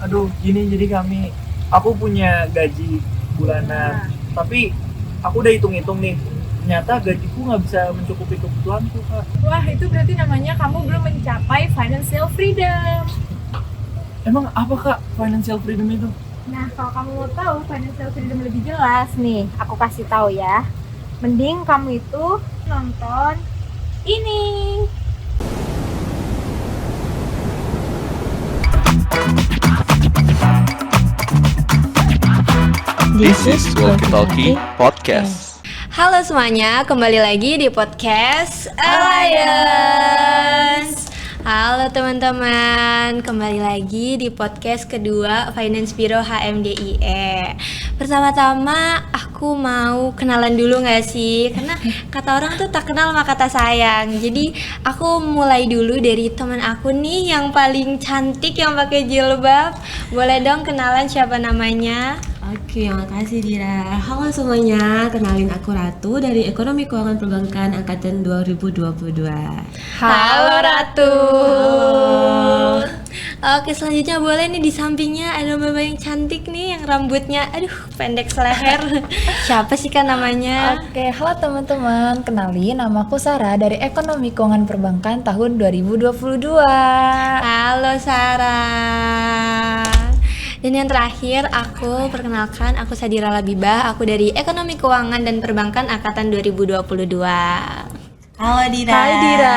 Aduh, gini jadi aku punya gaji bulanan, tapi aku udah hitung-hitung nih. Ternyata gajiku nggak bisa mencukupi kebutuhanku, Kak. Wah, itu berarti namanya kamu belum mencapai financial freedom. Emang apa, Kak, financial freedom itu? Nah, kalau kamu mau tahu financial freedom lebih jelas nih, aku kasih tahu ya. Mending kamu itu nonton ini. This is Walkie Talkie Podcast. Halo semuanya, kembali lagi di podcast Alliance. Halo teman-teman, kembali lagi di podcast kedua Finance Bureau HMDIE. Pertama-tama aku mau kenalan dulu gak sih? Karena kata orang tuh tak kenal maka tak sayang. Jadi aku mulai dulu dari teman aku nih yang paling cantik yang pakai jilbab. Boleh dong kenalan siapa namanya? Oke, makasih Dira. Halo semuanya, kenalin aku Ratu dari Ekonomi Keuangan Perbankan Angkatan 2022. Halo Ratu. Oke, selanjutnya boleh nih di sampingnya ada mbak yang cantik nih yang rambutnya pendek seleher. Siapa sih kan namanya? Oke, halo teman-teman. Kenalin, namaku Sarah dari Ekonomi Keuangan Perbankan tahun 2022. Halo Sarah. Dan yang terakhir aku perkenalkan, aku Sadira Labibah, aku dari Ekonomi Keuangan dan Perbankan Angkatan 2022. Halo Dira. Hai Dira.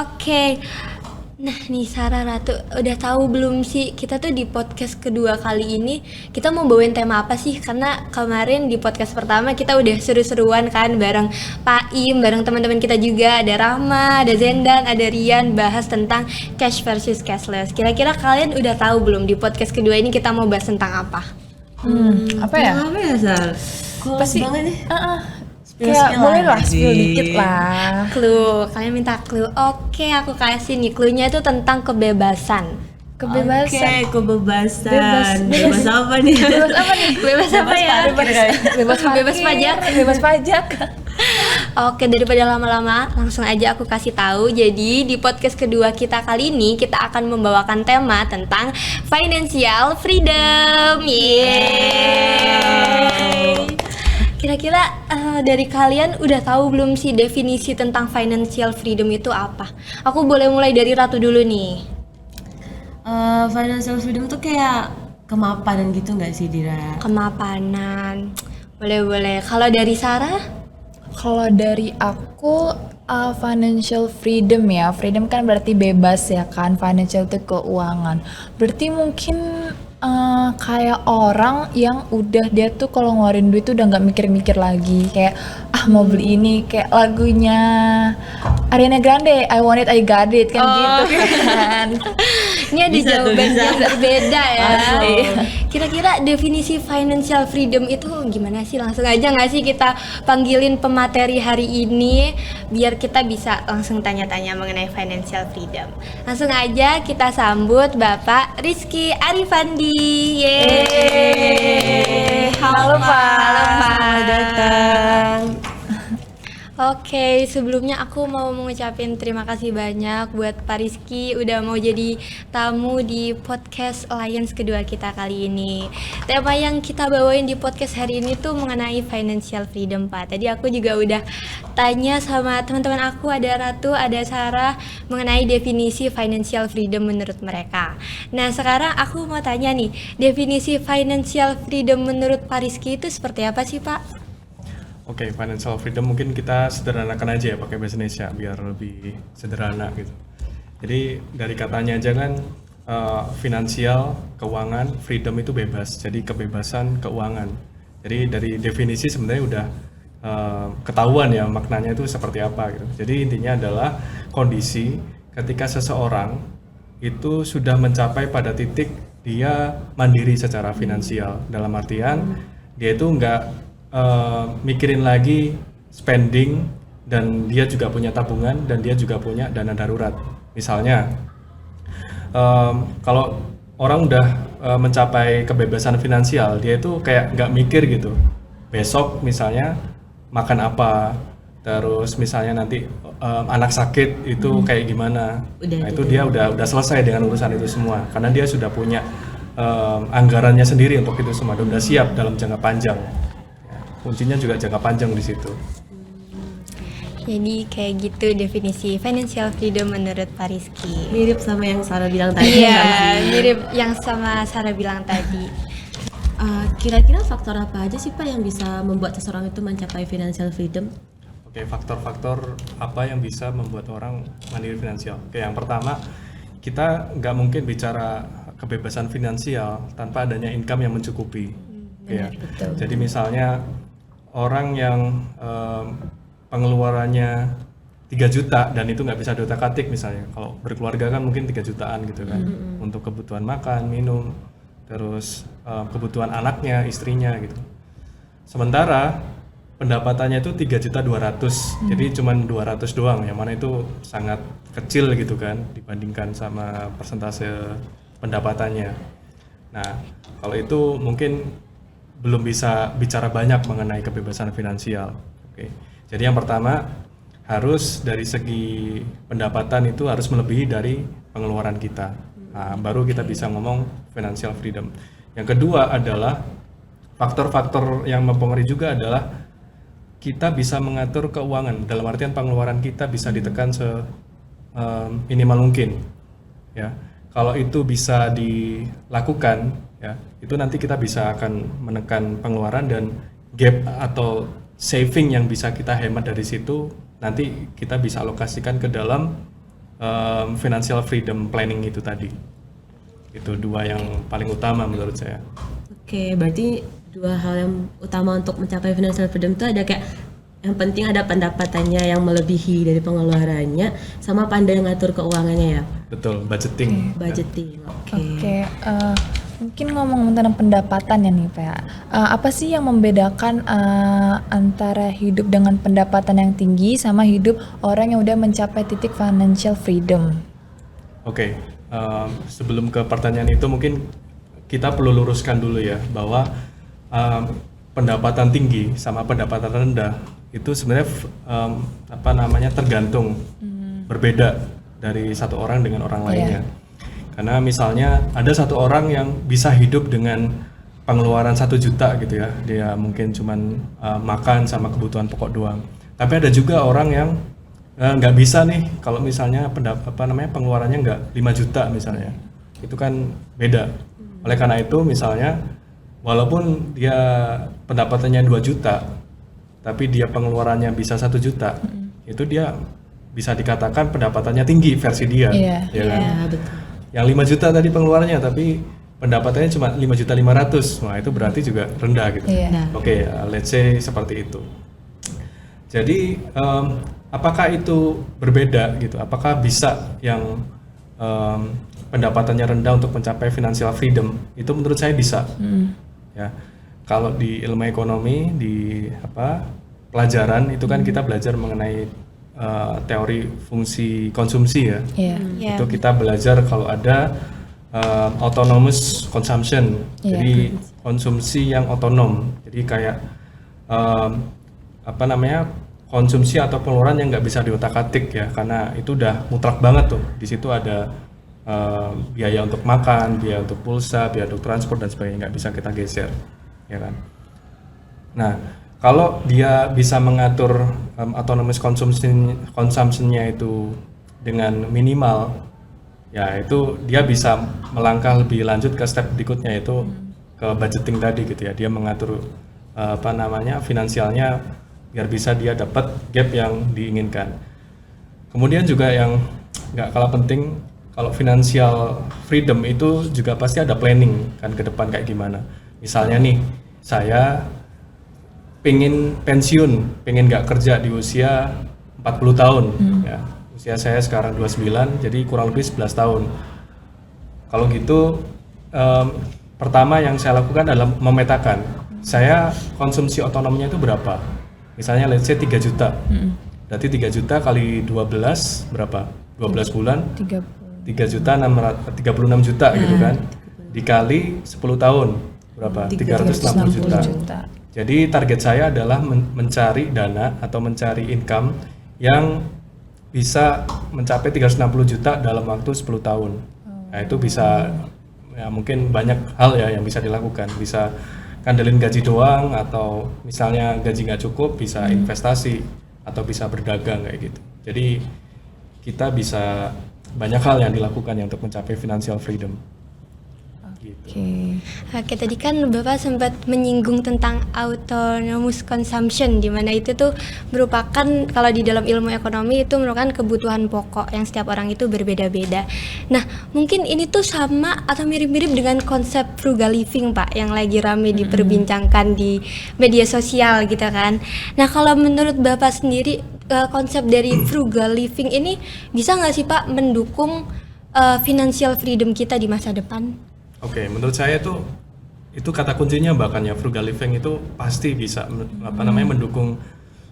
Oke. Nah nih Sarah, Ratu, udah tahu belum sih kita tuh di podcast kedua kali ini kita mau bawain tema apa sih? Karena kemarin di podcast pertama kita udah seru-seruan kan bareng Pak Im, bareng teman-teman kita juga, ada Rahma, ada Zendan, ada Rian, bahas tentang cash versus cashless. Kira-kira kalian udah tahu belum di podcast kedua ini kita mau bahas tentang apa? Apa ya? Apa ya, Sal? Pasti banget nih. Kayak boleh lah spill Spill dikit lah. Clue, kalian minta clue. Oke, aku kasih nih clue-nya itu tentang kebebasan. Kebebasan. Oke, kebebasan. Bebas. Bebas apa nih? Bebas apa nih? Bebas apa ya? Bebas Bebas pajak. Bebas pajak. Oke, daripada lama-lama, langsung aja aku kasih tahu. Jadi di podcast kedua kita kali ini kita akan membawakan tema tentang financial freedom. Yeay. Kira-kira dari kalian udah tahu belum sih definisi tentang financial freedom itu apa? Aku boleh mulai dari Ratu dulu nih. Financial freedom tuh kayak kemapanan gitu nggak sih Dira? Kemapanan. Boleh-boleh. Kalau dari Sarah? Kalau dari aku financial freedom ya. Freedom kan berarti bebas ya kan. Financial itu keuangan. Berarti mungkin kayak orang yang udah dia tuh kalau ngeluarin duit tuh udah nggak mikir-mikir lagi kayak mau beli ini kayak lagunya Ariana Grande I want it I got it kan gitu kan. Ini ada Bisa tuh, jawaban bisa. yang berbeda ya. Asli. Kira-kira definisi financial freedom itu gimana sih? Langsung aja nggak sih kita panggilin pemateri hari ini biar kita bisa langsung tanya-tanya mengenai financial freedom. Langsung aja kita sambut Bapak Rizky Arifandi. Yeay. Halo, Pak. Halo Pak. Selamat datang. Oke, sebelumnya aku mau mengucapin terima kasih banyak buat Pak Rizky udah mau jadi tamu di podcast Alliance kedua kita kali ini. Tema yang kita bawain di podcast hari ini tuh mengenai financial freedom, Pak. Tadi aku juga udah tanya sama teman-teman aku, ada Ratu, ada Sarah, mengenai definisi financial freedom menurut mereka. Nah, sekarang aku mau tanya nih, definisi financial freedom menurut Pak Rizky itu seperti apa sih, Pak? Oke, financial freedom mungkin kita sederhanakan aja ya pakai bahasa Indonesia biar lebih sederhana gitu. Jadi dari katanya aja kan finansial, keuangan, freedom itu bebas. Jadi kebebasan keuangan. Jadi dari definisi sebenarnya udah ketahuan ya maknanya itu seperti apa gitu. Jadi intinya adalah kondisi ketika seseorang itu sudah mencapai pada titik dia mandiri secara finansial. Dalam artian dia itu nggak mikirin lagi spending dan dia juga punya tabungan dan dia juga punya dana darurat. Misalnya kalau orang udah mencapai kebebasan finansial, dia itu kayak nggak mikir gitu besok misalnya makan apa, terus misalnya nanti anak sakit itu kayak gimana. Udah Nah, itu dia udah selesai dengan urusan itu semua karena dia sudah punya anggarannya sendiri untuk itu semua, dan udah siap dalam jangka panjang. Ya, kuncinya juga jangka panjang di situ. Jadi kayak gitu definisi financial freedom menurut Pak Rizky. Mirip sama yang Sarah bilang tadi. Iya, mirip yang sama Sarah bilang tadi. Kira-kira faktor apa aja sih Pak yang bisa membuat seseorang itu mencapai financial freedom? Oke, faktor-faktor apa yang bisa membuat orang mandiri finansial? Oke, yang pertama, kita nggak mungkin bicara kebebasan finansial tanpa adanya income yang mencukupi. Oke, ya. Jadi misalnya orang yang pengeluarannya 3 juta dan itu nggak bisa diotak-atik misalnya, kalau berkeluarga kan mungkin 3 jutaan gitu kan, untuk kebutuhan makan, minum, terus kebutuhan anaknya, istrinya gitu. Sementara pendapatannya itu 3.200.000, jadi cuman 200 doang, yang mana itu sangat kecil gitu kan dibandingkan sama persentase pendapatannya. Nah, kalau itu mungkin belum bisa bicara banyak mengenai kebebasan finansial. Oke. Jadi yang pertama, harus dari segi pendapatan itu harus melebihi dari pengeluaran kita. Nah, baru kita bisa ngomong financial freedom. Yang kedua adalah faktor-faktor yang mempengaruhi juga adalah kita bisa mengatur keuangan, dalam artian pengeluaran kita bisa ditekan minimal mungkin. Ya, kalau itu bisa dilakukan, ya, itu nanti kita bisa akan menekan pengeluaran, dan gap atau saving yang bisa kita hemat dari situ nanti kita bisa alokasikan ke dalam financial freedom planning itu tadi. Itu dua yang paling utama menurut saya. Oke, berarti dua hal yang utama untuk mencapai financial freedom itu ada kayak yang penting ada pendapatannya yang melebihi dari pengeluarannya, sama pandai ngatur keuangannya ya. Betul, budgeting. Budgeting. Oke, mungkin ngomong tentang pendapatannya nih Pak. Apa sih yang membedakan antara hidup dengan pendapatan yang tinggi sama hidup orang yang udah mencapai titik financial freedom? Oke, sebelum ke pertanyaan itu mungkin kita perlu luruskan dulu ya bahwa pendapatan tinggi sama pendapatan rendah itu sebenarnya tergantung, berbeda dari satu orang dengan orang lainnya. Karena misalnya ada satu orang yang bisa hidup dengan pengeluaran 1 juta gitu ya, dia mungkin cuman makan sama kebutuhan pokok doang. Tapi ada juga orang yang nggak bisa nih, kalau misalnya pengeluarannya nggak 5 juta misalnya, itu kan beda. Oleh karena itu misalnya walaupun dia pendapatannya 2 juta, tapi dia pengeluarannya bisa 1 juta, itu dia bisa dikatakan pendapatannya tinggi versi dia. Iya. Ya kan? Iya, betul. Yang 5 juta tadi pengeluarannya, tapi pendapatannya cuma 5.500.000, wah itu berarti juga rendah gitu. Iya. Oke, let's say seperti itu. Jadi apakah itu berbeda gitu? Apakah bisa yang pendapatannya rendah untuk mencapai financial freedom? Itu menurut saya bisa. Ya, kalau di ilmu ekonomi di pelajaran itu kan kita belajar mengenai teori fungsi konsumsi ya. Iya. Itu kita belajar kalau ada autonomous consumption, jadi konsumsi yang otonom. Jadi kayak konsumsi atau pengeluaran yang nggak bisa diotak-atik ya, karena itu udah mutlak banget tuh. Di situ ada biaya untuk makan, biaya untuk pulsa, biaya untuk transport dan sebagainya, nggak bisa kita geser, ya kan. Nah, kalau dia bisa mengatur autonomous consumption-nya itu dengan minimal, ya itu dia bisa melangkah lebih lanjut ke step berikutnya, yaitu ke budgeting tadi gitu ya. Dia mengatur finansialnya biar bisa dia dapat gap yang diinginkan. Kemudian juga yang nggak kalah penting, kalau financial freedom itu juga pasti ada planning kan ke depan kayak gimana. Misalnya nih, saya pengen pensiun, pengen nggak kerja di usia 40 tahun ya. Usia saya sekarang 29, jadi kurang lebih 11 tahun. Kalau gitu pertama yang saya lakukan adalah memetakan saya konsumsi otonomnya itu berapa. Misalnya let's say 3 juta. Berarti 3 juta kali 12 berapa? 12 bulan 36 juta gitu kan. Dikali 10 tahun berapa? 360 juta. Jadi target saya adalah mencari dana atau mencari income yang bisa mencapai 360 juta dalam waktu 10 tahun. Nah itu bisa, ya mungkin banyak hal ya yang bisa dilakukan. Bisa kandelin gaji doang, atau misalnya gaji nggak cukup bisa investasi, atau bisa berdagang kayak gitu. Jadi kita bisa banyak hal yang dilakukan ya untuk mencapai financial freedom. Gitu. Oke, tadi kan Bapak sempat menyinggung tentang autonomous consumption, di mana itu tuh merupakan, kalau di dalam ilmu ekonomi itu merupakan kebutuhan pokok yang setiap orang itu berbeda-beda. Nah, mungkin ini tuh sama atau mirip-mirip dengan konsep frugal living, Pak, yang lagi rame diperbincangkan di media sosial gitu kan. Nah, kalau menurut Bapak sendiri, konsep dari frugal living ini bisa nggak sih Pak mendukung financial freedom kita di masa depan? Oke, menurut saya itu kata kuncinya, bahkan ya frugal living itu pasti bisa mendukung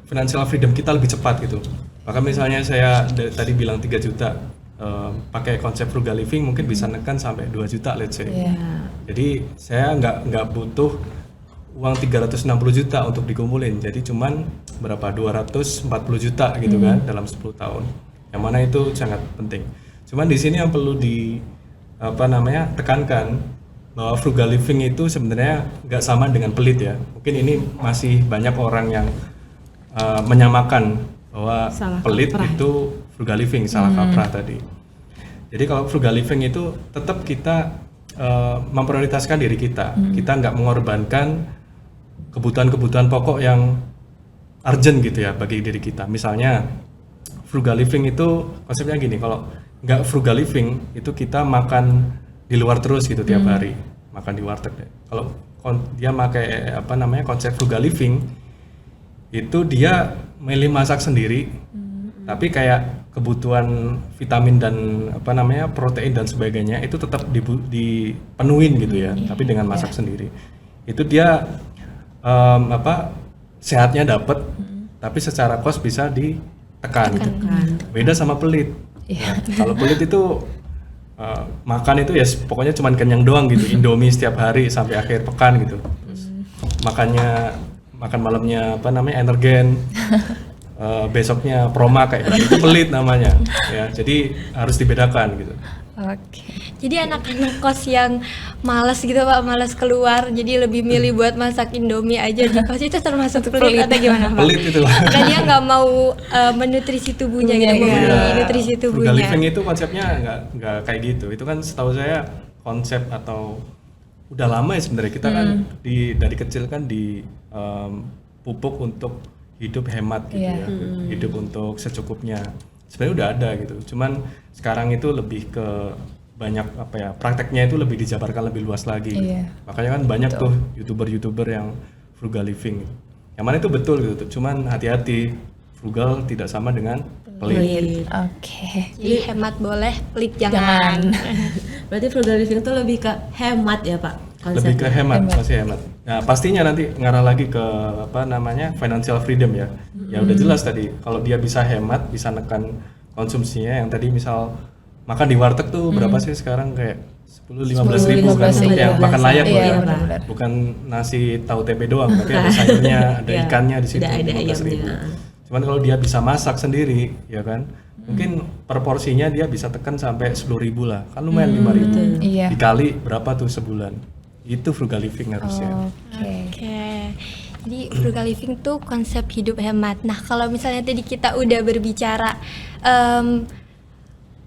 financial freedom kita lebih cepat gitu. Bahkan misalnya saya tadi bilang 3 juta, pakai konsep frugal living mungkin bisa nekan sampai 2 juta let's say. Jadi saya nggak butuh uang 360 juta untuk dikumpulin, jadi cuman berapa 240 juta gitu kan dalam 10 tahun. Yang mana itu sangat penting. Cuman di sini yang perlu tekankan bahwa frugal living itu sebenarnya nggak sama dengan pelit ya. Mungkin ini masih banyak orang yang menyamakan bahwa pelit itu frugal living, salah kaprah tadi. Jadi kalau frugal living itu tetap kita memprioritaskan diri kita. Kita nggak mengorbankan kebutuhan-kebutuhan pokok yang urgent gitu ya bagi diri kita. Misalnya frugal living itu konsepnya gini, kalau nggak frugal living itu kita makan di luar terus gitu tiap hari, makan di warteg deh. Kalau dia pakai konsep frugal living itu dia milih masak sendiri, tapi kayak kebutuhan vitamin dan protein dan sebagainya itu tetap dipenuhin gitu ya, tapi dengan masak sendiri. Itu dia sehatnya dapat, tapi secara cost bisa ditekan. Beda sama pelit. Nah, kalau pelit itu makan itu ya pokoknya cuman kenyang doang gitu, Indomie setiap hari sampai akhir pekan gitu. Terus makan malamnya Energen, besoknya Proma kayak gitu, itu pelit namanya ya. Jadi harus dibedakan gitu. Oke. Jadi anak-anak kos yang malas gitu Pak, malas keluar, jadi lebih milih buat masak Indomie aja di kos, itu termasuk pelit atau gimana Pak? Pelit itu. Karena dia nggak mau menutrisi tubuhnya gitu, memenuhi nutrisi Frugal tubuhnya. living itu konsepnya nggak kayak gitu. Itu kan setahu saya konsep atau udah lama ya sebenarnya, kita kan dari kecil kan pupuk untuk hidup hemat gitu ya, hidup untuk secukupnya. Sebenarnya udah ada gitu, cuman sekarang itu lebih ke banyak prakteknya itu lebih dijabarkan lebih luas lagi gitu. Makanya kan banyak tuh youtuber yang frugal living, yang mana itu betul gitu, cuman hati-hati, frugal tidak sama dengan pelit. Oke. Jadi hemat boleh, pelit jangan. Berarti frugal living itu lebih ke hemat ya Pak? Lebih ke hemat, pasti hemat. Nah pastinya nanti ngarah lagi ke financial freedom ya. Ya udah jelas tadi, kalau dia bisa hemat, bisa nekan konsumsinya. Yang tadi misal makan di warteg tuh berapa sih sekarang, kayak 10-15 ribu kan untuk yang makan layak loh ya. Bukan nasi tahu tempe doang, tapi ada sayurnya, ada ikannya di situ, 15 ribu. Cuman kalau dia bisa masak sendiri ya kan, mungkin per porsinya dia bisa tekan sampai 10 ribu lah, kan lumayan 5 ribu. Dikali berapa tuh sebulan, itu frugal living harusnya. Oke. Jadi frugal living tuh konsep hidup hemat. Nah kalau misalnya tadi kita udah berbicara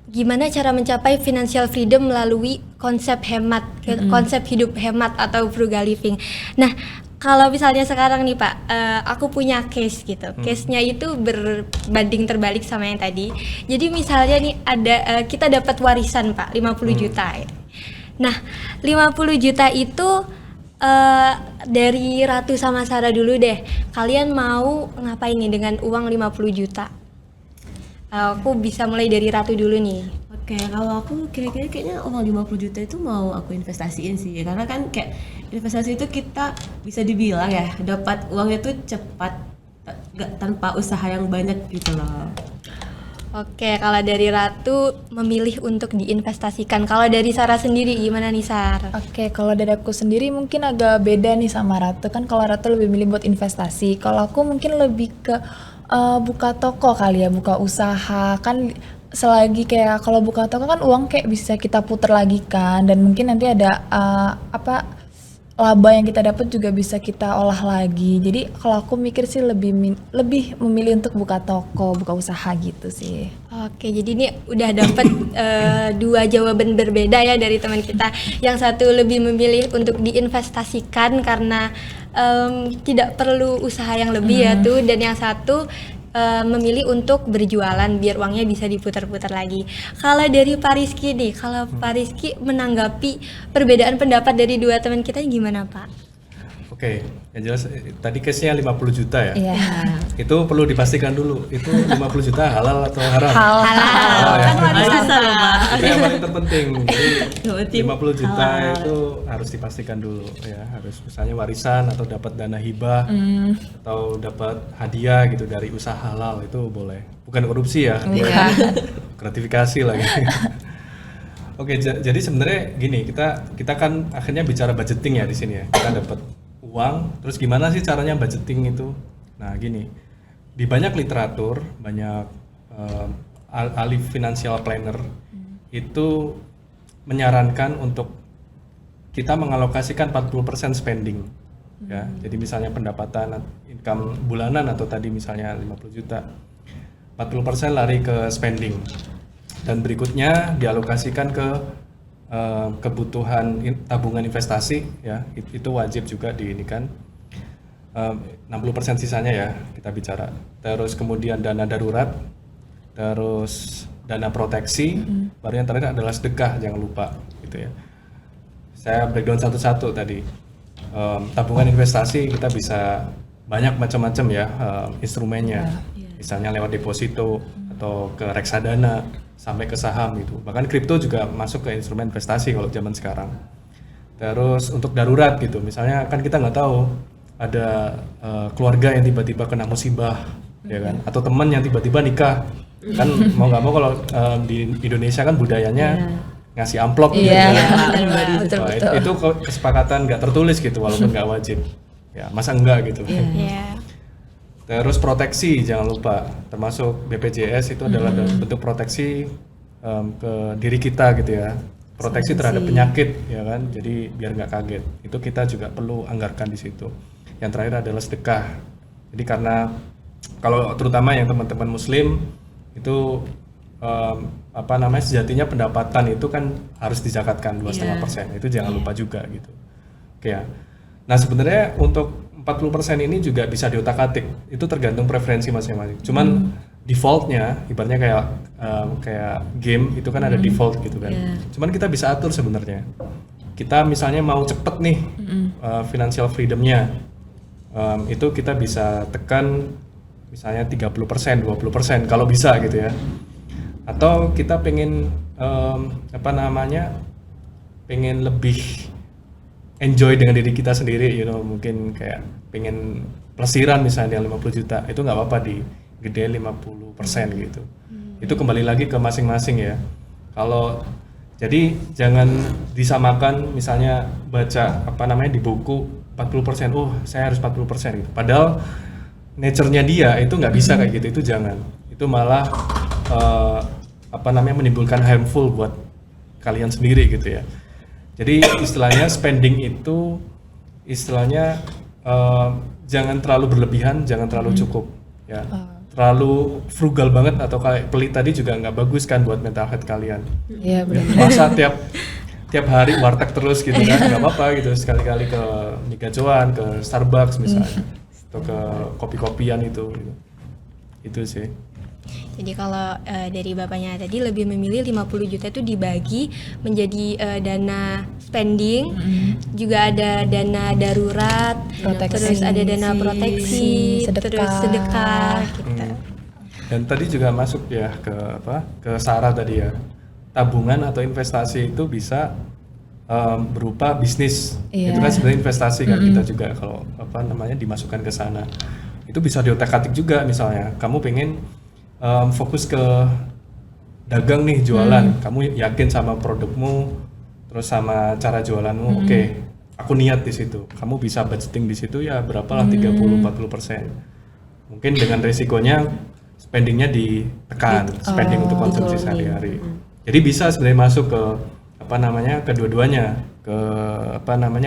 gimana cara mencapai financial freedom melalui konsep hemat, konsep hidup hemat atau frugal living. Nah kalau misalnya sekarang nih Pak, aku punya case gitu. Case-nya itu berbanding terbalik sama yang tadi. Jadi misalnya nih ada kita dapat warisan Pak 50 juta. Nah 50 juta itu dari Ratu sama Sarah dulu deh. Kalian mau ngapain nih dengan uang 50 juta? Aku bisa mulai dari Ratu dulu nih. Oke, kalau aku kira-kira kayaknya uang 50 juta itu mau aku investasiin sih. Karena kan kayak investasi itu kita bisa dibilang ya, dapat uangnya tuh cepat, gak tanpa usaha yang banyak gitu loh. Oke, kalau dari Ratu memilih untuk diinvestasikan. Kalau dari Sarah sendiri gimana nih, Sar? Oke, kalau dari aku sendiri mungkin agak beda nih sama Ratu. Kan kalau Ratu lebih milih buat investasi. Kalau aku mungkin lebih ke buka toko kali ya, buka usaha. Kan selagi kayak kalau buka toko kan uang kayak bisa kita puter lagi kan. Dan mungkin nanti ada laba yang kita dapat juga bisa kita olah lagi. Jadi kalau aku mikir sih lebih memilih untuk buka toko, buka usaha gitu sih. Oke, jadi ini udah dapat dua jawaban berbeda ya dari teman kita. Yang satu lebih memilih untuk diinvestasikan karena tidak perlu usaha yang lebih ya tuh, dan yang satu memilih untuk berjualan biar uangnya bisa diputar-putar lagi. Kalau dari Pak Rizky nih, kalau Pak Rizky menanggapi perbedaan pendapat dari dua teman kita gimana, Pak? Oke, yang jelas tadi case-nya 50 juta ya. Iya. Itu perlu dipastikan dulu, itu 50 juta halal atau haram? Halal. Halal ya. Bisa loh, Pak. Itu yang paling terpenting. Jadi Berarti 50 juta halal. itu harus dipastikan dulu ya, harus misalnya warisan atau dapat dana hibah atau dapat hadiah gitu dari usaha halal, itu boleh. Bukan korupsi ya, Iya. gratifikasi lagi. Oke, jadi sebenarnya gini, kita kan akhirnya bicara budgeting ya di sini ya. Kita dapat uang, terus gimana sih caranya budgeting itu? Nah, gini. Di banyak literatur, banyak ahli financial planner itu menyarankan untuk kita mengalokasikan 40% spending. Ya, jadi misalnya pendapatan income bulanan atau tadi misalnya 50 juta. 40% lari ke spending. Dan berikutnya dialokasikan ke kebutuhan tabungan investasi ya, itu wajib juga diinikan. 60% sisanya ya kita bicara. Terus kemudian dana darurat, terus dana proteksi, baru yang terakhir adalah sedekah, jangan lupa gitu ya. Saya breakdown satu-satu tadi. Tabungan investasi kita bisa banyak macam-macam ya instrumennya, misalnya lewat deposito atau ke reksadana sampai ke saham gitu. Bahkan kripto juga masuk ke instrumen investasi kalau zaman sekarang. Terus untuk darurat gitu, misalnya kan kita nggak tahu ada keluarga yang tiba-tiba kena musibah, ya kan? Atau teman yang tiba-tiba nikah, kan mau nggak mau kalau di Indonesia kan budayanya ngasih amplop gitu. Iya. Wah, itu kesepakatan nggak tertulis gitu, walaupun nggak wajib. Ya masa enggak gitu. Iya. Terus proteksi jangan lupa, termasuk BPJS itu adalah bentuk proteksi ke diri kita gitu ya, proteksi terhadap penyakit ya kan, jadi biar nggak kaget, itu kita juga perlu anggarkan di situ. Yang terakhir adalah sedekah, jadi karena kalau terutama yang teman-teman Muslim itu sejatinya pendapatan itu kan harus dizakatkan 2,5%, itu jangan lupa juga gitu. Oke ya. Nah sebenarnya untuk 40% ini juga bisa diotak-atik, itu tergantung preferensi masing-masing. Cuman defaultnya, ibaratnya kayak game itu kan ada default gitu kan. Cuman kita bisa atur sebenarnya. Kita misalnya mau cepet nih financial freedomnya, itu kita bisa tekan misalnya 30%, 20% kalau bisa gitu ya. Atau kita pengen pengen lebih enjoy dengan diri kita sendiri, mungkin kayak pengen pelesiran misalnya 50 juta, itu nggak apa-apa di gede 50% gitu. Itu kembali lagi ke masing-masing ya. Kalau jadi jangan disamakan misalnya baca di buku 40%, oh saya harus 40% gitu. Padahal nature-nya dia itu nggak bisa kayak gitu, itu jangan. Itu malah menimbulkan harmful buat kalian sendiri gitu ya. Jadi istilahnya spending itu jangan terlalu berlebihan, jangan terlalu cukup ya. Terlalu frugal banget atau kayak pelit tadi juga nggak bagus kan buat mental health kalian. Iya benar. Masa tiap hari warteg terus gitu kan, nggak apa-apa gitu, sekali-kali ke Migajoan, ke Starbucks misalnya, atau ke kopi-kopian itu sih. Jadi kalau dari bapaknya tadi lebih memilih 50 juta itu dibagi menjadi dana spending, juga ada dana darurat, terus ada dana proteksi, terus sedekah gitu. Dan tadi juga masuk ya ke Sarah tadi ya, tabungan atau investasi itu bisa berupa bisnis. Itu kan sebenarnya investasi kan, kita juga kalau dimasukkan ke sana. Itu bisa diotak-atik juga, misalnya kamu pengen fokus ke dagang nih, jualan. Kamu yakin sama produkmu, terus sama cara jualanmu, oke. Aku niat di situ. Kamu bisa budgeting di situ ya berapalah 30-40%. Mungkin dengan resikonya spendingnya ditekan, spending untuk konsumsi sehari-hari. Jadi bisa sebenarnya masuk ke kedua-duanya, ke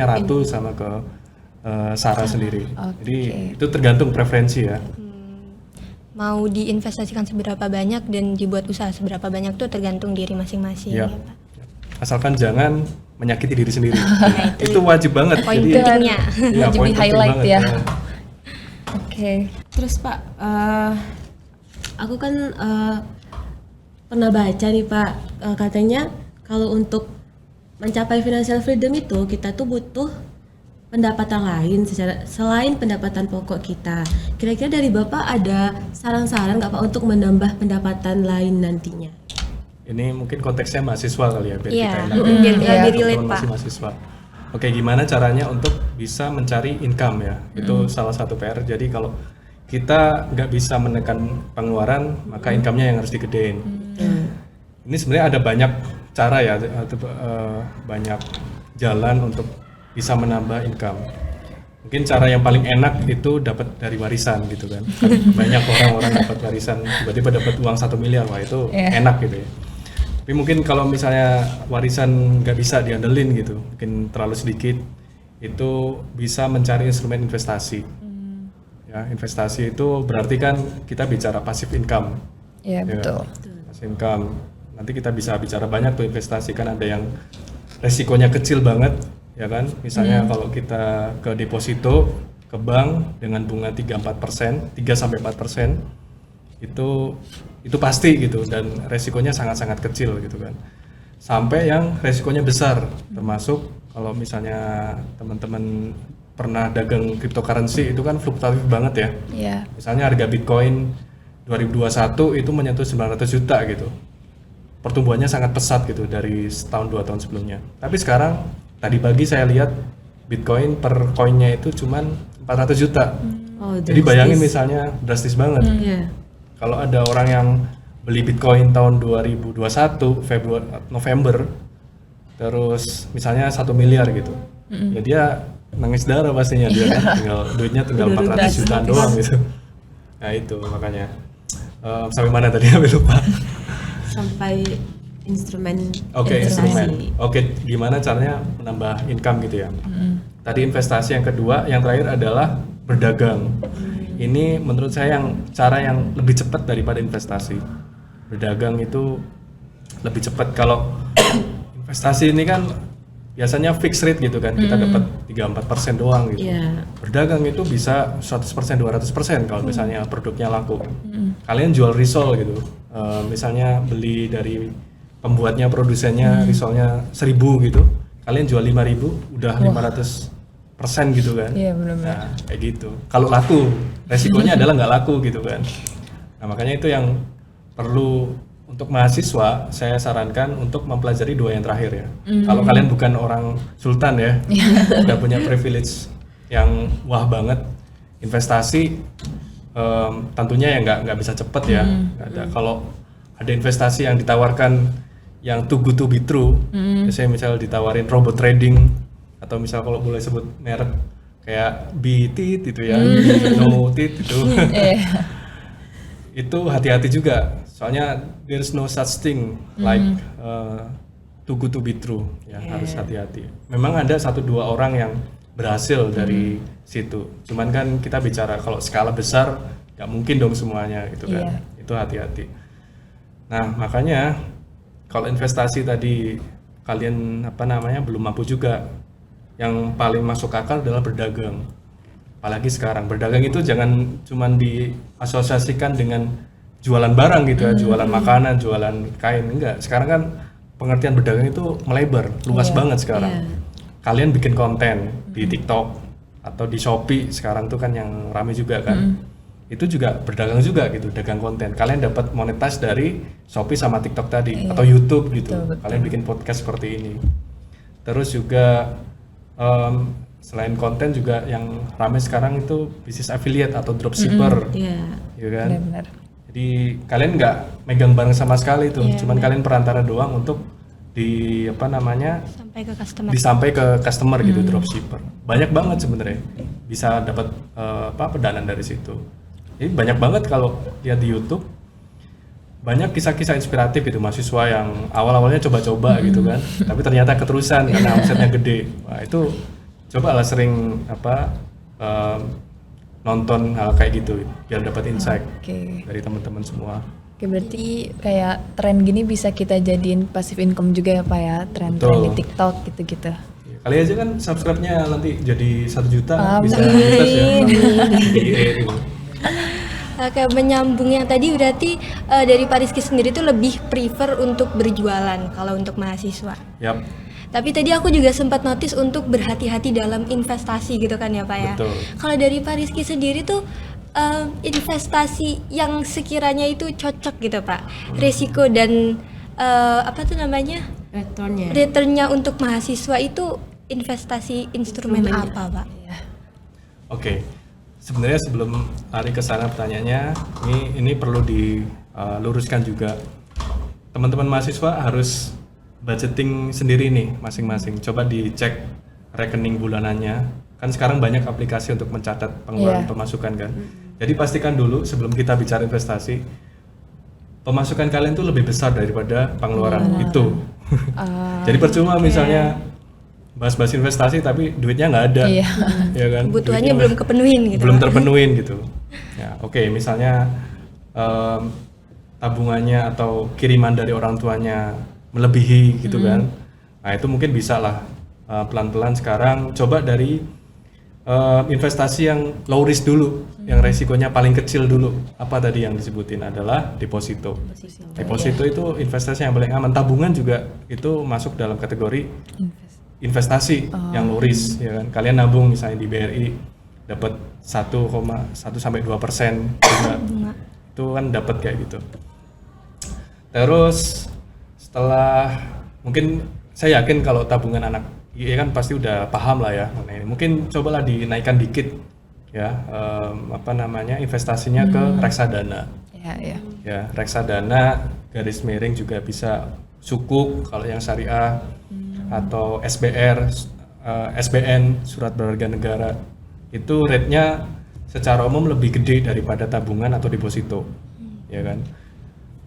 Ratu sama ke Sarah sendiri. Jadi itu tergantung preferensi ya. Mau diinvestasikan seberapa banyak dan dibuat usaha seberapa banyak tuh tergantung diri masing-masing Ya. ya, Pak. Asalkan jangan menyakiti diri sendiri. Itu wajib banget. Poin Jadi pentingnya. ya, Wajib poin di penting highlight banget, ya. Oke. Terus Pak, aku kan pernah baca nih Pak, katanya kalau untuk mencapai financial freedom itu kita tuh butuh pendapatan lain selain pendapatan pokok kita. Kira-kira dari Bapak ada saran-saran nggak Pak untuk menambah pendapatan lain nantinya? Ini mungkin konteksnya mahasiswa kali ya, biar Iya, kita enak. biar Iya. lebih relate, Teman-teman Pak. masih mahasiswa. Oke, gimana caranya untuk bisa mencari income ya? Itu salah satu PR. Jadi kalau kita nggak bisa menekan pengeluaran, maka income-nya yang harus digedein. Ini sebenarnya ada banyak cara ya, banyak jalan untuk bisa menambah income. Mungkin cara yang paling enak itu dapat dari warisan gitu kan. Banyak orang-orang dapat warisan, tiba-tiba dapat uang 1 miliar, wah itu enak gitu ya. Tapi mungkin kalau misalnya warisan nggak bisa diandelin gitu, mungkin terlalu sedikit, itu bisa mencari instrumen investasi. Ya, investasi itu berarti kan kita bicara passive income. Iya, Ya betul. kan? Passive income. Nanti kita bisa bicara banyak tuh investasi, kan ada yang resikonya kecil banget, ya kan? Misalnya kalau kita ke deposito, ke bank dengan bunga 3-4%, 3-4%, itu pasti gitu, dan resikonya sangat-sangat kecil gitu kan. Sampai yang resikonya besar, termasuk kalau misalnya teman-teman pernah dagang cryptocurrency, itu kan fluktuatif banget ya. Iya. Misalnya harga Bitcoin 2021 itu menyentuh 900 juta gitu. Pertumbuhannya sangat pesat gitu dari setahun 2 tahun sebelumnya. Tapi sekarang tadi pagi saya lihat Bitcoin per koinnya itu cuman 400 juta. Oh, Jadi bayangin misalnya drastis banget. Iya. Kalau ada orang yang beli Bitcoin tahun 2021 November, terus misalnya 1 miliar gitu, ya dia nangis darah pastinya, dia kan duitnya tinggal 400 jutaan doang gitu. Nah itu makanya sampai mana tadi aku lupa. Sampai instrumen Oke, investasi. instrumen. Oke, gimana caranya menambah income gitu ya? Tadi investasi, yang kedua, yang terakhir adalah berdagang. Ini menurut saya cara yang lebih cepat daripada investasi. Berdagang itu lebih cepat. Kalau investasi ini kan biasanya fixed rate gitu kan, kita dapat 3-4% doang gitu. Iya. Berdagang itu bisa 100%, 200% kalau misalnya produknya laku. Kalian jual risol gitu, misalnya beli dari pembuatnya, produsennya risolnya 1.000 gitu, kalian jual 5.000, udah 500% gitu kan. Iya, benar-benar. Nah, kayak gitu. Kalau laku, resikonya adalah nggak laku gitu kan. Nah, makanya itu yang perlu untuk mahasiswa, saya sarankan untuk mempelajari 2 yang terakhir ya. Kalau kalian bukan orang sultan ya, udah punya privilege yang wah banget, investasi tentunya ya nggak bisa cepet ya. Nggak ada. Kalau ada investasi yang ditawarkan yang too good to be true, biasanya misal ditawarin robot trading, atau misal kalau boleh sebut merek kayak BTIT itu ya, NoTIT itu. Itu hati-hati juga, soalnya there's no such thing like too good to be true ya, harus hati-hati. Memang ada 1-2 orang yang berhasil dari situ, cuman kan kita bicara kalau skala besar nggak mungkin dong semuanya gitu kan. Itu hati-hati. Nah makanya kalau investasi tadi kalian belum mampu juga, yang paling masuk akal adalah berdagang. Apalagi sekarang berdagang itu jangan cuman diasosiasikan dengan jualan barang gitu ya, jualan makanan, jualan kain, enggak. Sekarang kan pengertian berdagang itu melebar, luas banget sekarang. Kalian bikin konten di TikTok atau di Shopee sekarang tuh kan yang rame juga kan. Itu juga berdagang juga gitu, dagang konten. Kalian dapat monetize dari Shopee sama TikTok tadi, atau YouTube gitu. Betul. Kalian bikin podcast seperti ini. Terus juga selain konten juga yang ramai sekarang itu bisnis affiliate atau dropshipper, Iya. ya kan? Benar-benar. Jadi Jadi kalian nggak megang barang sama sekali tuh, Iya, cuman kalian perantara doang untuk Sampai ke customer. disampai ke customer gitu, dropshipper. Banyak banget sebenarnya bisa dapat pendanaan dari situ. Jadi banyak banget kalau lihat di YouTube, banyak kisah-kisah inspiratif itu mahasiswa yang awal-awalnya coba-coba gitu kan, tapi ternyata keterusan karena omsetnya gede. Wah itu cobalah sering nonton hal kayak gitu biar dapat insight Oke. dari teman-teman semua. Oke, berarti kayak tren gini bisa kita jadiin passive income juga ya Pak ya, tren-tren di Betul. TikTok gitu-gitu. Ya, kali aja kan subscribe-nya nanti jadi 1 juta bisa Amin. dites ya. Gitu. Oke, menyambung yang tadi berarti dari Pak Rizky sendiri tuh lebih prefer untuk berjualan kalau untuk mahasiswa. Yap, Tapi tadi aku juga sempat notice untuk berhati-hati dalam investasi gitu kan ya Pak ya. betul. Kalau dari Pak Rizky sendiri tuh investasi yang sekiranya itu cocok gitu Pak, resiko dan apa tuh namanya Returnnya. returnnya untuk mahasiswa itu investasi instrumen Instrumennya. apa Pak? Oke. Sebenarnya sebelum lari ke sana pertanyaannya, ini perlu diluruskan juga. Teman-teman mahasiswa harus budgeting sendiri nih masing-masing. Coba dicek rekening bulanannya. Kan sekarang banyak aplikasi untuk mencatat pengeluaran Iya. pemasukan kan. Jadi pastikan dulu sebelum kita bicara investasi, pemasukan kalian tuh lebih besar daripada pengeluaran itu. Jadi percuma misalnya bahas-bahas investasi tapi duitnya nggak ada. Iya. Ya kan? Kebutuhannya Duitnya belum kepenuhin gitu. belum Pak. terpenuhin gitu. Ya, oke, misalnya tabungannya atau kiriman dari orang tuanya melebihi gitu kan. Nah, itu mungkin bisa lah pelan-pelan sekarang coba dari investasi yang low risk dulu, yang resikonya paling kecil dulu. Apa tadi yang disebutin adalah deposito. Deposito itu investasi yang paling aman. Tabungan juga itu masuk dalam kategori investasi yang low risk, ya kan. Kalian nabung misalnya di BRI dapat 1,1 sampai 2% bunga. Itu kan dapat kayak gitu. Terus setelah mungkin saya yakin kalau tabungan anak ya kan pasti udah paham lah ya mengenai ini. Mungkin cobalah dinaikkan dikit ya investasinya ke reksadana. Iya. Ya, reksadana garis miring juga bisa sukuk kalau yang syariah atau SBR, SBN surat berharga negara itu rate-nya secara umum lebih gede daripada tabungan atau deposito, ya kan?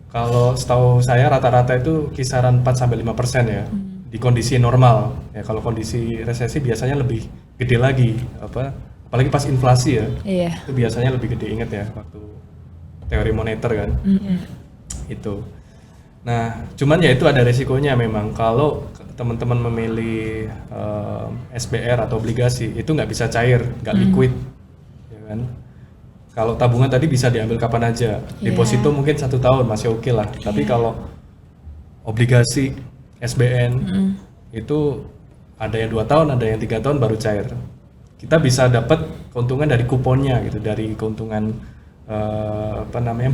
Kalau setahu saya rata-rata itu kisaran 4-5% ya di kondisi normal. Ya kalau kondisi resesi biasanya lebih gede lagi apalagi pas inflasi ya. Iya. Itu biasanya lebih gede, inget ya waktu teori moneter kan. Itu. Nah, cuman ya itu ada resikonya memang kalau teman-teman memilih SBR atau obligasi itu nggak bisa cair, nggak liquid, ya kan? Kalau tabungan tadi bisa diambil kapan aja, deposito mungkin 1 tahun masih oke lah. Tapi kalau obligasi SBN itu ada yang 2 tahun, ada yang 3 tahun baru cair. Kita bisa dapat keuntungan dari kuponnya gitu, dari keuntungan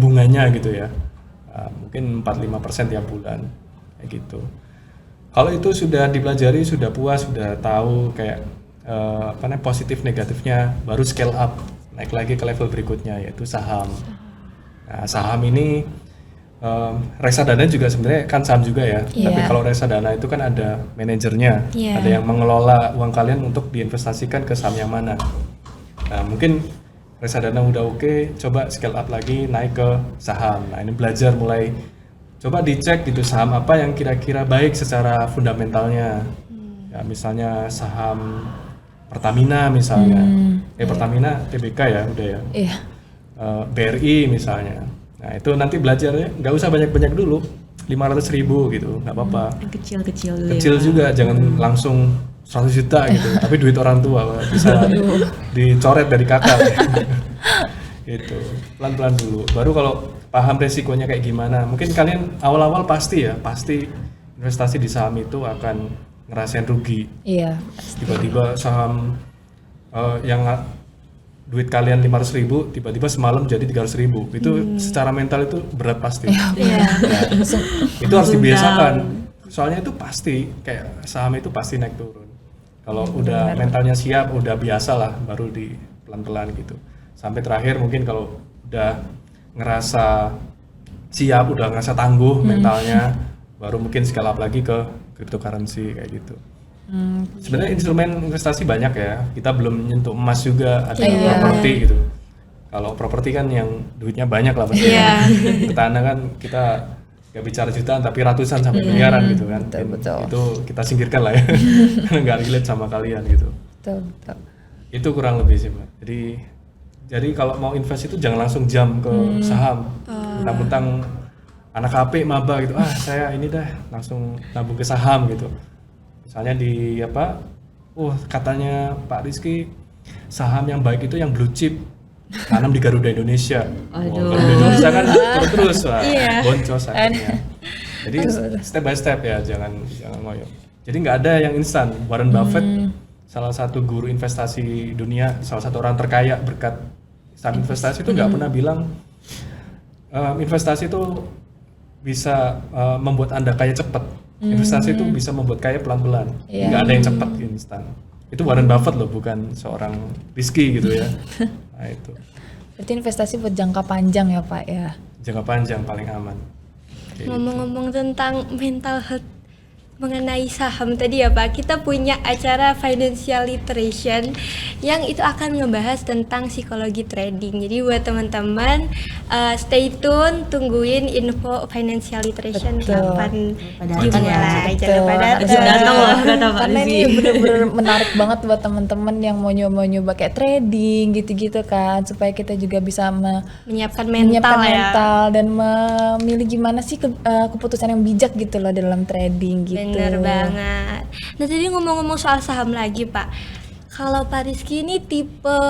bunganya gitu ya. Mungkin 4-5% tiap bulan kayak gitu. Kalau itu sudah dipelajari, sudah puas, sudah tahu kayak positif negatifnya, baru scale up, naik lagi ke level berikutnya yaitu saham. Nah, saham ini reksadana juga sebenarnya kan saham juga ya. Iya. Tapi kalau reksadana itu kan ada manajernya, Iya. ada yang mengelola uang kalian untuk diinvestasikan ke saham yang mana. Nah, mungkin reksadana udah oke, coba scale up lagi naik ke saham. Nah, ini belajar mulai coba dicek gitu saham apa yang kira-kira baik secara fundamentalnya. Ya, misalnya saham Pertamina misalnya. Pertamina TBK ya udah ya. Iya. BRI misalnya. Nah, itu nanti belajarnya nggak usah banyak-banyak dulu. 500.000 gitu, nggak apa-apa. Yang kecil-kecil dulu Kecil ya, Pak. juga, jangan langsung 100 juta gitu, tapi duit orang tua bisa dicoret dari kakak. Gitu, pelan-pelan dulu. Baru kalau paham resikonya kayak gimana, mungkin kalian awal-awal pasti investasi di saham itu akan ngerasain rugi. Iya. Tiba-tiba saham yang duit kalian 500.000 tiba-tiba semalam jadi 300.000. Itu secara mental itu berat pasti. Iya. Itu harus dibiasakan. Soalnya itu pasti kayak saham itu pasti naik turun. Kalau udah mentalnya siap, udah biasa lah, baru di pelan-pelan gitu. Sampai terakhir mungkin kalau udah ngerasa siap, udah ngerasa tangguh mentalnya, baru mungkin scale up lagi ke cryptocurrency kayak gitu. Sebenarnya instrumen investasi banyak ya, kita belum nyentuh emas juga, ada properti gitu. Kalau properti kan yang duitnya banyak lah pasti. Tanah kan kita nggak bicara jutaan tapi ratusan sampai miliaran gitu kan. Betul. Itu kita singkirkan lah ya, karena nggak relate sama kalian gitu. Betul. Itu kurang lebih sih Mbak. Jadi kalau mau invest itu jangan langsung jam ke saham, mentang-mentang anak KP maba gitu, saya ini dah langsung nabung ke saham gitu. Misalnya di katanya Pak Rizky saham yang baik itu yang blue chip, tanam di Garuda Indonesia. Garuda Indonesia kan terus boncos akhirnya. Jadi step by step ya, jangan ngoyo. Jadi nggak ada yang instan. Warren Buffett, salah satu guru investasi dunia, salah satu orang terkaya berkat saham investasi itu nggak pernah bilang investasi itu bisa membuat Anda kaya cepat. Investasi itu bisa membuat kaya pelan-pelan. Nggak ada yang cepat instan. Itu Warren Buffett loh, bukan seorang Rizky gitu ya. Nah itu. Berarti investasi buat jangka panjang ya Pak ya? Jangka panjang paling aman. Ngomong-ngomong tentang mental health mengenai saham tadi ya Pak, kita punya acara financial literation yang itu akan ngebahas tentang psikologi trading. Jadi buat teman-teman stay tune, tungguin info financial literation kapan dimulai. Jangan lupa datang loh kata Pak Karena Rizky. ini bener-bener menarik banget buat teman-teman yang mau nyoba kayak trading gitu-gitu kan, supaya kita juga bisa Menyiapkan menyiapkan mental ya. mental dan memilih gimana sih keputusan yang bijak gitu loh dalam trading gitu. Bener banget. Nah tadi ngomong-ngomong soal saham lagi Pak, kalau Pak Rizky ini tipe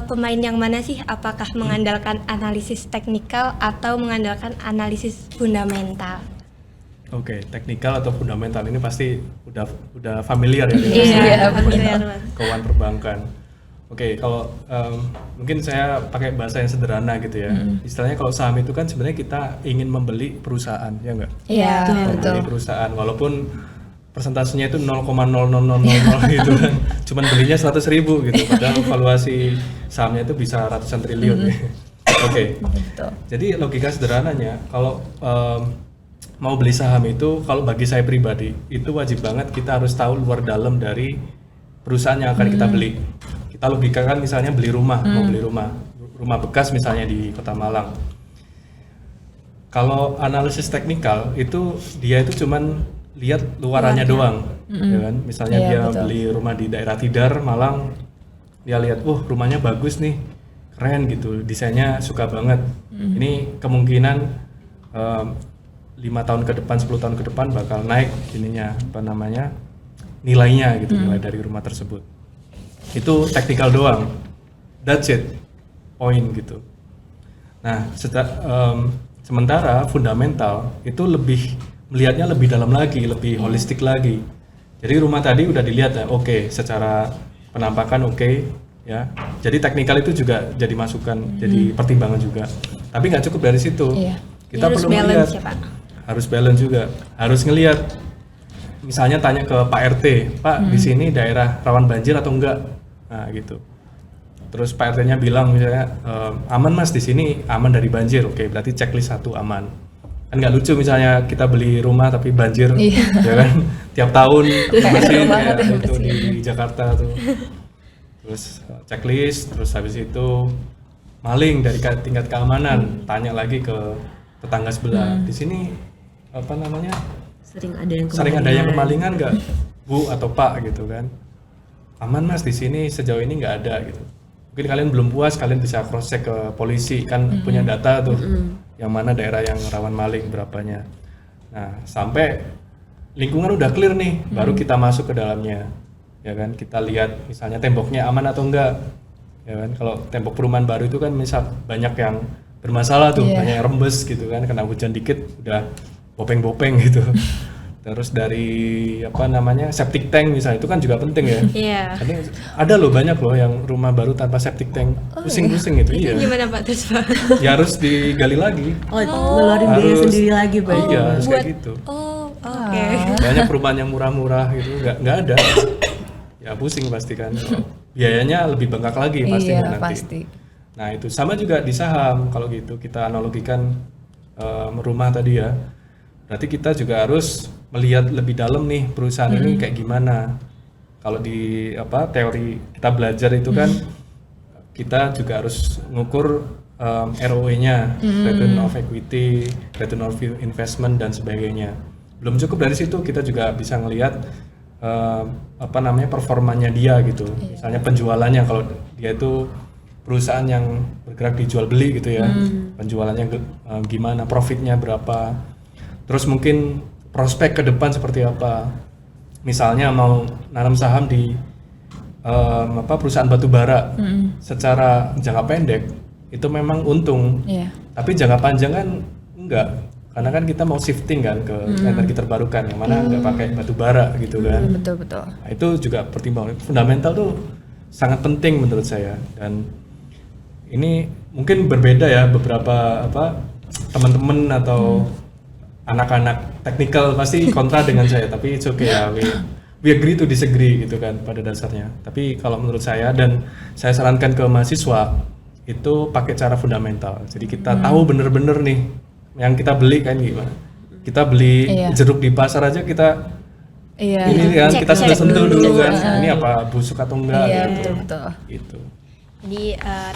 pemain yang mana sih? Apakah mengandalkan analisis teknikal atau mengandalkan analisis fundamental? Oke, teknikal atau fundamental ini pasti udah familiar ya dengan Iya, familiar banget. keuangan perbankan. Oke, kalau mungkin saya pakai bahasa yang sederhana gitu ya. Istilahnya kalau saham itu kan sebenarnya kita ingin membeli perusahaan, ya enggak? Iya, betul. Membeli perusahaan, walaupun persentasenya itu 0,0000 gitu kan. Cuman belinya 100.000 gitu, padahal valuasi sahamnya itu bisa ratusan triliun. Oke. Betul. Jadi logika sederhananya, kalau mau beli saham itu, kalau bagi saya pribadi, itu wajib banget kita harus tahu luar dalam dari perusahaan yang akan kita beli. Kita logikakan misalnya beli rumah, mau beli rumah bekas misalnya di Kota Malang. Kalau analisis teknikal itu dia itu cuman lihat luarannya doang, ya kan? Misalnya Iya, dia betul. beli rumah di daerah Tidar, Malang, dia lihat, rumahnya bagus nih, keren gitu, desainnya suka banget. Ini kemungkinan 5 tahun ke depan, 10 tahun ke depan bakal naik nilainya gitu, nilai dari rumah tersebut. Itu teknikal doang, that's it, point gitu. Nah, sementara fundamental itu melihatnya lebih dalam lagi, lebih holistik lagi. Jadi rumah tadi udah dilihat ya, oke, secara penampakan oke, ya. Jadi teknikal itu juga jadi masukan, jadi pertimbangan juga. Tapi nggak cukup dari situ. Iya. Kita Harus perlu melihat, balance ya, Pak. harus balance juga, harus ngelihat. Misalnya tanya ke Pak RT, Pak di sini daerah rawan banjir atau enggak? Nah gitu. Terus Pak RT-nya bilang misalnya aman mas, di sini aman dari banjir. Oke, berarti checklist 1 aman. Kan nggak lucu misalnya kita beli rumah tapi banjir, ya kan? Tiap tahun bersihin kayak itu di Jakarta tuh. Terus checklist, terus habis itu maling dari tingkat keamanan, tanya lagi ke tetangga sebelah. Di sini Sering ada yang sering ada yang kemalingan nggak, Bu atau Pak gitu kan? Aman mas, di sini sejauh ini nggak ada gitu. Mungkin kalian belum puas, kalian bisa cross check ke polisi, kan punya data tuh, yang mana daerah yang rawan maling berapanya. Nah sampai lingkungan udah clear nih, baru kita masuk ke dalamnya, ya kan? Kita lihat misalnya temboknya aman atau enggak, ya kan? Kalau tembok perumahan baru itu kan misal banyak yang bermasalah tuh, banyak yang rembes gitu kan, kena hujan dikit udah bopeng-bopeng gitu. Terus dari septic tank misalnya, itu kan juga penting ya. Iya. Ada loh, banyak loh yang rumah baru tanpa septic tank, pusing-pusing gitu. Iya. Gimana Pak terus Pak? Ya harus digali lagi. ngeluarin biaya Harus- sendiri lagi Pak. Iya, harus kayak gitu. Oh, oke. Banyak perumahan yang murah-murah gitu, nggak ada. Ya pusing pasti kan. Biayanya lebih bengkak lagi pasti Iya, nanti. pasti. Nah itu sama juga di saham. Kalau gitu kita analogikan rumah tadi ya, berarti kita juga harus melihat lebih dalam nih perusahaan ini kayak gimana. Kalau di teori kita belajar itu kan kita juga harus ngukur ROE-nya, return of equity, return of investment dan sebagainya. Belum cukup dari situ, kita juga bisa ngelihat performanya dia gitu. Misalnya penjualannya, kalau dia itu perusahaan yang bergerak di jual beli gitu ya, penjualannya gimana, profitnya berapa, terus mungkin prospek ke depan seperti apa. Misalnya mau nanam saham di perusahaan batu bara, secara jangka pendek itu memang untung, tapi jangka panjang kan enggak, karena kan kita mau shifting kan ke energi terbarukan yang mana nggak pakai batu bara gitu kan. Betul. Nah, itu juga pertimbangan fundamental tuh sangat penting menurut saya. Dan ini mungkin berbeda ya, beberapa teman-teman atau anak-anak teknikal pasti kontra dengan saya, tapi it's okay ya, we agree to disagree gitu kan pada dasarnya. Tapi kalau menurut saya, dan saya sarankan ke mahasiswa, itu pakai cara fundamental. Jadi kita tahu bener-bener nih yang kita beli kan gimana. Kita beli jeruk di pasar aja kita ini kan kita sudah sentuh dulu kan, ini apa busuk atau enggak gitu. Betul. Gitu. Jadi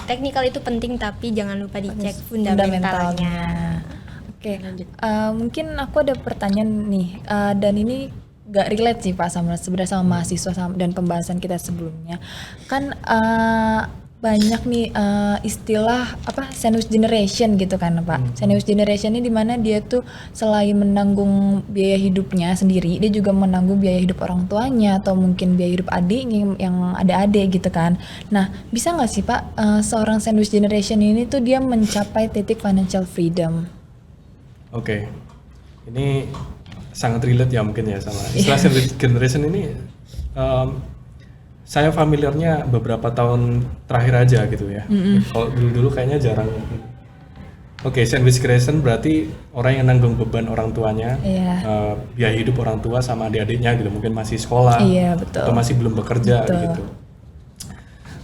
teknikal itu penting, tapi jangan lupa dicek fundamentalnya. Oke, mungkin aku ada pertanyaan nih, dan ini gak relate sih Pak sebenarnya sama mahasiswa dan pembahasan kita sebelumnya. Kan banyak nih istilah sandwich generation gitu kan Pak. Sandwich generation ini dimana dia tuh selain menanggung biaya hidupnya sendiri, dia juga menanggung biaya hidup orang tuanya atau mungkin biaya hidup adiknya yang ada adik gitu kan. Nah, bisa nggak sih Pak seorang sandwich generation ini tuh dia mencapai titik financial freedom? Oke, ini sangat relate ya mungkin ya sama istilah sandwich generation ini. Saya familiarnya beberapa tahun terakhir aja gitu ya. Kalau dulu kayaknya jarang. Oke, sandwich generation berarti orang yang nanggung beban orang tuanya, biaya hidup orang tua sama adik-adiknya gitu, mungkin masih sekolah atau masih belum bekerja gitu.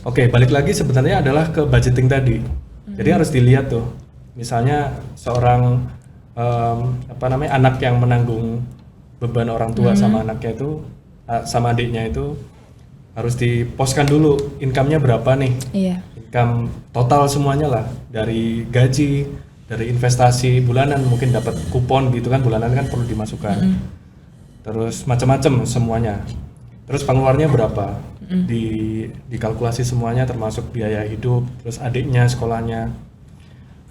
Oke, balik lagi sebenarnya adalah ke budgeting tadi. Jadi harus dilihat tuh, misalnya seorang anak yang menanggung beban orang tua sama anaknya itu, sama adiknya itu harus diposkan dulu income-nya berapa nih. Income total semuanya lah, dari gaji, dari investasi bulanan, mungkin dapat kupon gitu kan, bulanan kan perlu dimasukkan. Terus macam-macam semuanya. Terus pengeluarannya berapa? Dikalkulasi semuanya termasuk biaya hidup, terus adiknya sekolahnya.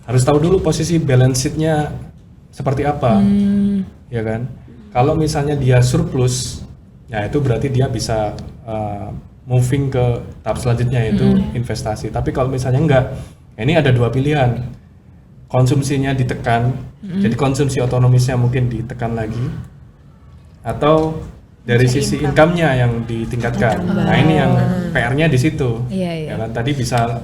Harus tahu dulu posisi balance sheet-nya seperti apa. Ya kan? Kalau misalnya dia surplus, ya itu berarti dia bisa moving ke tahap selanjutnya, yaitu investasi. Tapi kalau misalnya enggak, ini ada dua pilihan. Konsumsinya ditekan, jadi konsumsi otonomisnya mungkin ditekan lagi, atau dari sisi income-nya yang ditingkatkan. Nah ini yang PR-nya di situ. Ya kan? Tadi bisa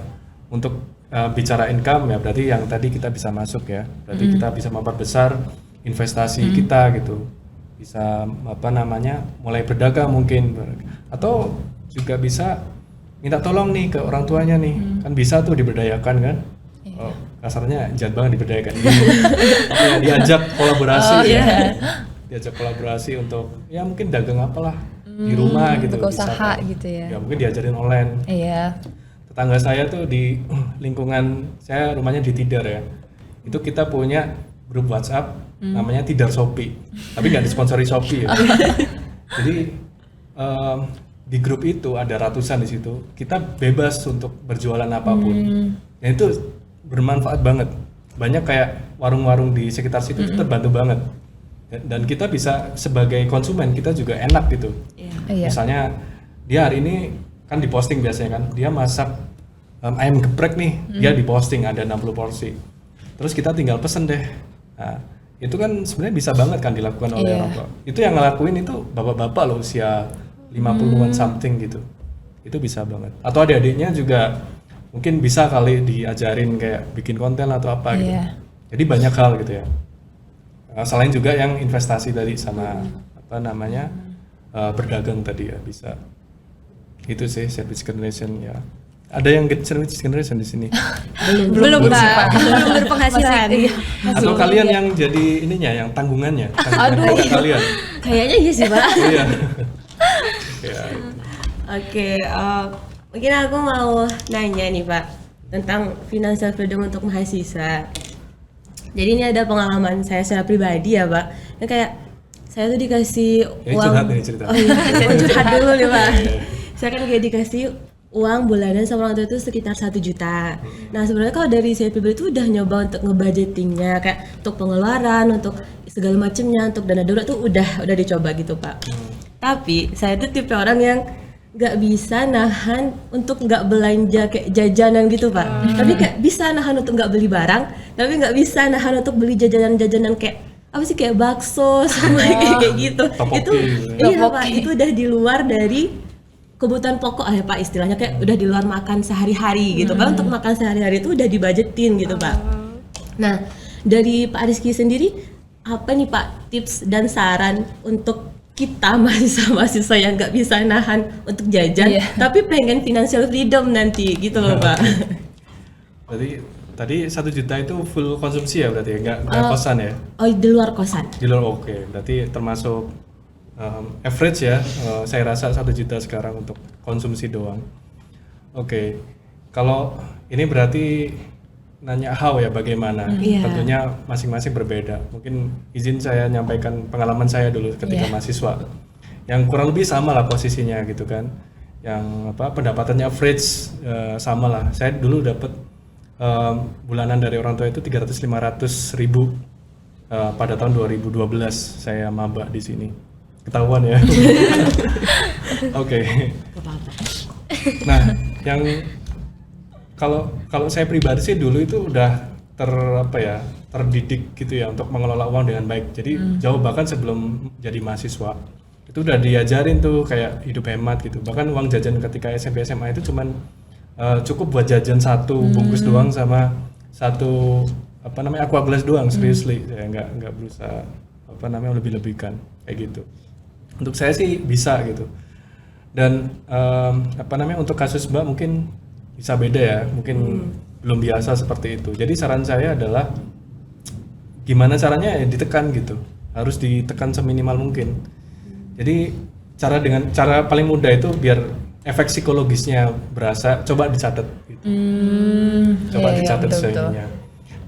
untuk bicara income, ya berarti yang tadi kita bisa masuk ya. Berarti kita bisa memperbesar investasi kita gitu. Bisa mulai berdagang mungkin, atau juga bisa minta tolong nih ke orang tuanya nih, kan bisa tuh diberdayakan kan. Kasarnya jahat banget diberdayakan. Diajak kolaborasi diajak kolaborasi untuk ya mungkin dagang apalah di rumah gitu, untuk usaha bisa, gitu ya. Ya mungkin diajarin online. Tetangga saya tuh di lingkungan saya, rumahnya di Tidar ya, itu kita punya grup WhatsApp namanya Tidar Shopee, tapi nggak disponsori Shopee ya. Jadi di grup itu ada ratusan di situ, kita bebas untuk berjualan apapun. Dan itu bermanfaat banget. Banyak kayak warung-warung di sekitar situ itu terbantu banget. Dan kita bisa sebagai konsumen, kita juga enak gitu. Misalnya dia hari ini kan diposting biasanya kan, dia masak ayam geprek nih, dia diposting ada 60 porsi. Terus kita tinggal pesen deh. Nah, itu kan sebenarnya bisa banget kan dilakukan oleh orang tua. Itu yang ngelakuin itu bapak-bapak loh, usia 50-an something gitu. Itu bisa banget. Atau adik-adiknya juga mungkin bisa kali diajarin kayak bikin konten atau apa gitu. Jadi banyak hal gitu ya. Selain juga yang investasi tadi sama berdagang tadi ya bisa. Itu sih service generation ya. Ada yang sandwich generation di sini? Belum Pak, belum berpenghasilan. Atau kalian yang jadi ininya, yang tanggungannya? Tanggungan kalian? Kayaknya iya sih Pak. Iya. Ya. Oke, mungkin aku mau nanya nih Pak tentang financial freedom untuk mahasiswa. Jadi ini ada pengalaman saya secara pribadi ya Pak. Yang kayak saya tuh dikasih Ini uang. curhat nih cerita. Oh iya, saya curhat dulu nih Pak. Saya kan kayak dikasih uang bulanan sama orang tua itu sekitar 1 juta. Nah sebenarnya kalau dari saya pribadi itu udah nyoba untuk ngebudgetingnya, kayak untuk pengeluaran, untuk segala macamnya, untuk dana darurat tuh udah dicoba gitu Pak. Tapi saya tuh tipe orang yang nggak bisa nahan untuk nggak belanja kayak jajanan gitu Pak. Tapi kayak bisa nahan untuk nggak beli barang, tapi nggak bisa nahan untuk beli jajanan-jajanan kayak apa sih, kayak bakso sama kayak gitu. Topoki Itu gitu iya Pak, itu udah di luar dari kebutuhan pokok ya Pak, istilahnya kayak udah di luar makan sehari-hari gitu Pak. Untuk makan sehari-hari itu udah dibudgetin gitu Pak. Nah dari Pak Rizky sendiri apa nih Pak tips dan saran untuk kita mahasiswa-mahasiswa yang nggak bisa nahan untuk jajan tapi pengen financial freedom nanti gitu loh Pak. Berarti tadi 1 juta itu full konsumsi ya berarti ya? Nggak kosan ya? Oh di luar kosan. Di luar, oke. Berarti termasuk average ya, saya rasa 1 juta sekarang untuk konsumsi doang. Oke. Kalau ini berarti nanya how ya, bagaimana? Tentunya masing-masing berbeda. Mungkin izin saya nyampaikan pengalaman saya dulu ketika mahasiswa. Yang kurang lebih sama lah posisinya gitu kan. Yang pendapatannya average sama lah. Saya dulu dapat bulanan dari orang tua itu 300-500 ribu pada tahun 2012 saya maba di sini. Ketahuan ya. Oke. Nah, yang kalau saya pribadi sih dulu itu udah terdidik gitu ya untuk mengelola uang dengan baik. Jadi jauh bahkan sebelum jadi mahasiswa itu udah diajarin tuh kayak hidup hemat gitu. Bahkan uang jajan ketika SMP SMA itu cuman cukup buat jajan 1 bungkus doang sama 1 aqua gelas doang. Seriously, saya nggak berusaha lebih-lebihkan kayak gitu. Untuk saya sih bisa gitu. Dan untuk kasus Mbak mungkin bisa beda ya, mungkin belum biasa seperti itu. Jadi saran saya adalah gimana caranya ya ditekan gitu. Harus ditekan seminimal mungkin. Jadi cara paling mudah itu biar efek psikologisnya berasa, coba dicatat gitu. Coba dicatat semuanya.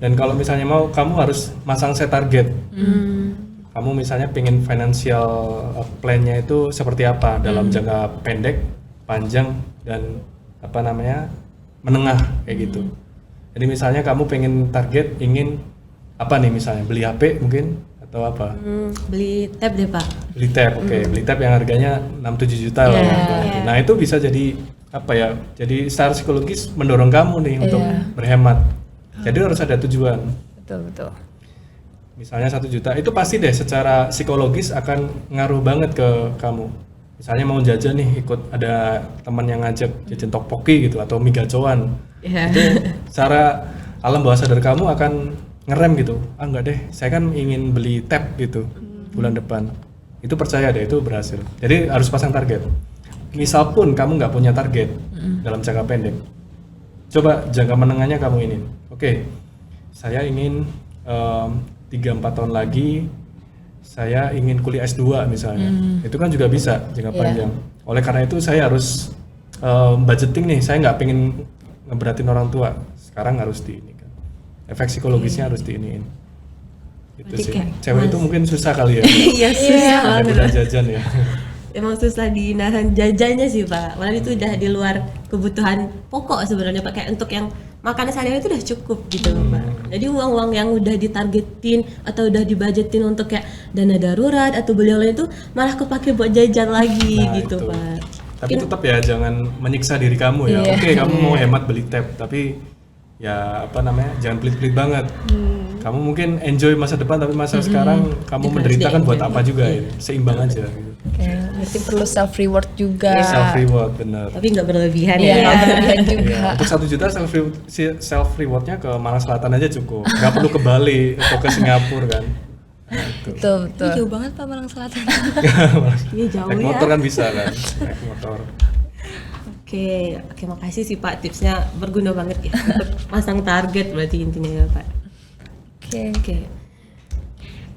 Dan kalau misalnya mau, kamu harus masang set target. Kamu misalnya pengen financial plan-nya itu seperti apa dalam jangka pendek, panjang, dan menengah kayak gitu. Jadi misalnya kamu pengen target ingin apa nih, misalnya beli HP mungkin atau apa? Beli tab deh Pak. Beli tab, oke. Beli tab yang harganya 6-7 juta lah. Nah itu bisa jadi jadi secara psikologis mendorong kamu nih untuk berhemat. Jadi harus ada tujuan. Betul. Misalnya 1 juta itu pasti deh secara psikologis akan ngaruh banget ke kamu. Misalnya mau jajan nih, ikut ada teman yang ngajak jajan tteokbokki gitu atau mie gacoan. Itu secara alam bawah sadar kamu akan ngerem gitu. Enggak deh, saya kan ingin beli tab gitu bulan depan. Itu percaya deh, itu berhasil. Jadi harus pasang target. Misal pun kamu nggak punya target dalam jangka pendek, coba jangka menengahnya kamu ini. Oke, saya ingin 3-4 tahun lagi saya ingin kuliah S2 misalnya. Itu kan juga bisa jangka panjang. Oleh karena itu saya harus budgeting nih. Saya nggak pengen ngeberatin orang tua. Sekarang harus diinikan. Efek psikologisnya harus diiniin. Itu sih. Cewek itu mungkin susah kali ya. Iya susah banget. Jajan ya. Emang susah dinahan jajannya sih Pak. Padahal itu udah di luar kebutuhan pokok sebenarnya Pak. Kayak untuk yang makanan sehari-hari itu udah cukup gitu loh Pak. Jadi uang-uang yang udah ditargetin atau udah dibudgetin untuk kayak dana darurat atau beli yang lain itu malah kepake buat jajan lagi gitu itu. Pak. Tapi tetap ya jangan menyiksa diri kamu ya. Oke, kamu mau hemat beli tab, tapi ya jangan pelit-pelit banget. Kamu mungkin enjoy masa depan, tapi masa sekarang kamu menderita kan buat apa juga ya. Seimbang aja gitu. Berarti perlu self reward juga. Self reward bener. Tapi nggak berlebihan Iya, ya. nggak berlebihan juga. Ya, untuk 1 juta self rewardnya ke Malang Selatan aja cukup. Nggak perlu ke Bali atau ke Singapura kan. Nah, itu. Betul. Ini jauh banget Pak Malang Selatan. Iya jauh Naik ya. motor kan bisa kan. Naik motor. Oke, makasih sih Pak, tipsnya berguna banget ya untuk pasang target berarti intinya ya Pak. Oke.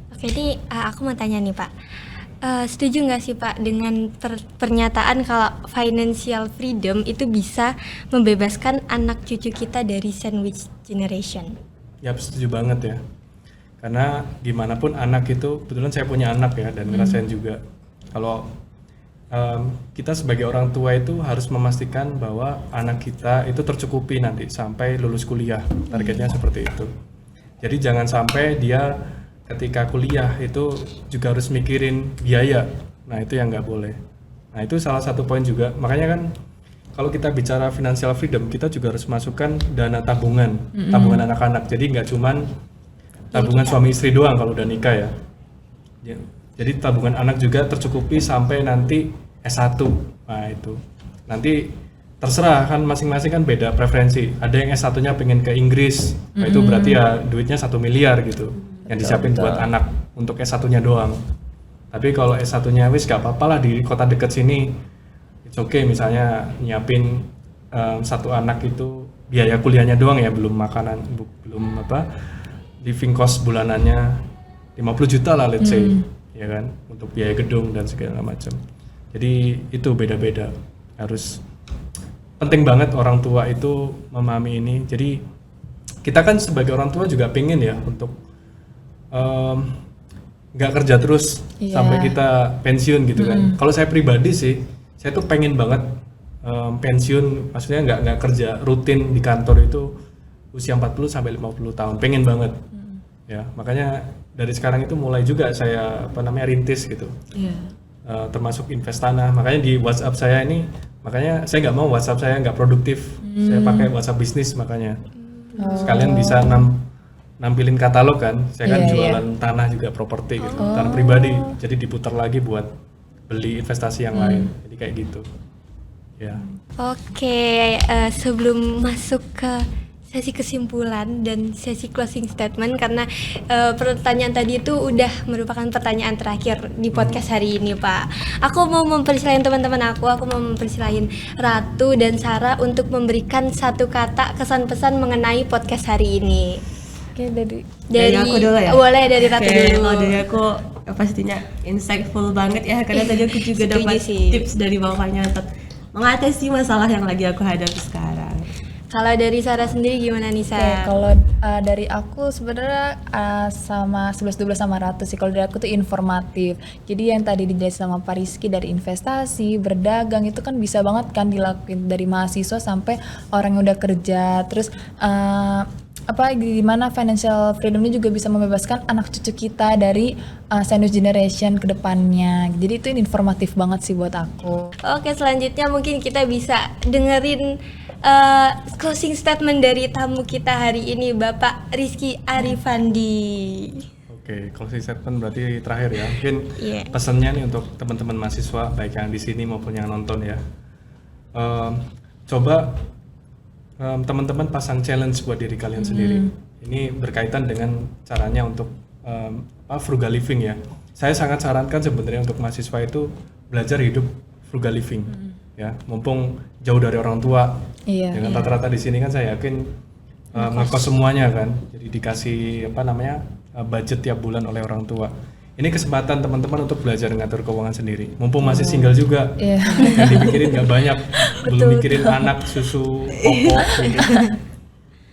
Oke, ini aku mau tanya nih Pak. Setuju nggak sih Pak dengan pernyataan kalau financial freedom itu bisa membebaskan anak cucu kita dari sandwich generation? Ya setuju banget ya. Karena gimana pun anak itu, kebetulan saya punya anak ya dan ngerasain juga kalau kita sebagai orang tua itu harus memastikan bahwa anak kita itu tercukupi nanti sampai lulus kuliah. Targetnya seperti itu. Jadi jangan sampai dia ketika kuliah itu juga harus mikirin biaya. Nah itu yang nggak boleh. Nah itu salah satu poin juga. Makanya kan kalau kita bicara financial freedom, kita juga harus masukkan dana tabungan, tabungan anak-anak. Jadi nggak cuman tabungan suami istri doang kalau udah nikah ya. Jadi tabungan anak juga tercukupi sampai nanti S1. Nah itu. Nanti terserah kan masing-masing kan beda preferensi. Ada yang S1-nya pengen ke Inggris. Nah itu berarti ya duitnya 1 miliar gitu. Yang disiapin buat anak untuk S1-nya doang. Tapi kalau S1-nya wis gak apa-apa lah di kota deket sini. It's okay misalnya nyiapin satu anak itu biaya kuliahnya doang ya, belum makanan, belum living cost bulanannya 50 juta lah let's say. Ya kan, untuk biaya gedung dan segala macam. Jadi itu beda-beda. Harus penting banget orang tua itu memahami ini. Jadi kita kan sebagai orang tua juga pengen ya untuk nggak kerja terus sampai kita pensiun gitu kan. Kalau saya pribadi sih, saya tuh pengen banget pensiun, maksudnya nggak kerja rutin di kantor itu usia 40 sampai 50 tahun. Pengen banget. Ya, makanya dari sekarang itu mulai juga saya rintis gitu. Termasuk Investana. Makanya di WhatsApp saya ini, makanya saya nggak mau WhatsApp saya nggak produktif. Saya pakai WhatsApp bisnis makanya. Sekalian bisa nampilin katalog kan. Saya kan jualan tanah juga properti gitu. Tanah pribadi. Jadi diputar lagi buat beli investasi yang lain. Jadi kayak gitu. Ya. Oke, sebelum masuk ke sesi kesimpulan dan sesi closing statement, karena pertanyaan tadi itu udah merupakan pertanyaan terakhir di podcast hari ini Pak. Aku mau mempersilahin teman-teman aku mau mempersilahin Ratu dan Sarah untuk memberikan satu kata kesan pesan mengenai podcast hari ini. Oke, Dari aku dulu ya? Boleh dari Ratu dulu. Kalau dari aku pastinya insightful banget ya, karena tadi aku juga Setuju dapat sih. tips dari bapaknya untuk mengatasi masalah yang lagi aku hadapi sekarang. Kalau dari Sarah sendiri gimana nih Oke, Sarah? kalau dari aku sebenarnya sama 11-12 sama Ratu sih. Kalau dari aku tuh informatif. Jadi yang tadi dijelasin sama Pak Rizky dari investasi, berdagang itu kan bisa banget kan dilakuin dari mahasiswa sampai orang yang udah kerja. Terus gimana financial freedom ini juga bisa membebaskan anak cucu kita dari sandwich generation ke depannya. Jadi itu informatif banget sih buat aku. Oke, selanjutnya mungkin kita bisa dengerin closing statement dari tamu kita hari ini, Bapak Rizky Arifandi. Oke, closing statement berarti terakhir ya. Mungkin Iya. pesannya nih untuk teman-teman mahasiswa baik yang di sini maupun yang nonton ya. Coba teman-teman pasang challenge buat diri kalian sendiri. Ini berkaitan dengan caranya untuk frugal living ya. Saya sangat sarankan sebenarnya untuk mahasiswa itu belajar hidup frugal living. Ya, mumpung jauh dari orang tua. Iya. Dengan rata-rata di sini kan saya yakin ngekos semuanya kan. Jadi dikasih budget tiap bulan oleh orang tua. Ini kesempatan teman-teman untuk belajar ngatur keuangan sendiri. Mumpung masih single juga. Iya. Yang dipikirin nggak banyak. Belum mikirin anak, susu, popok gitu.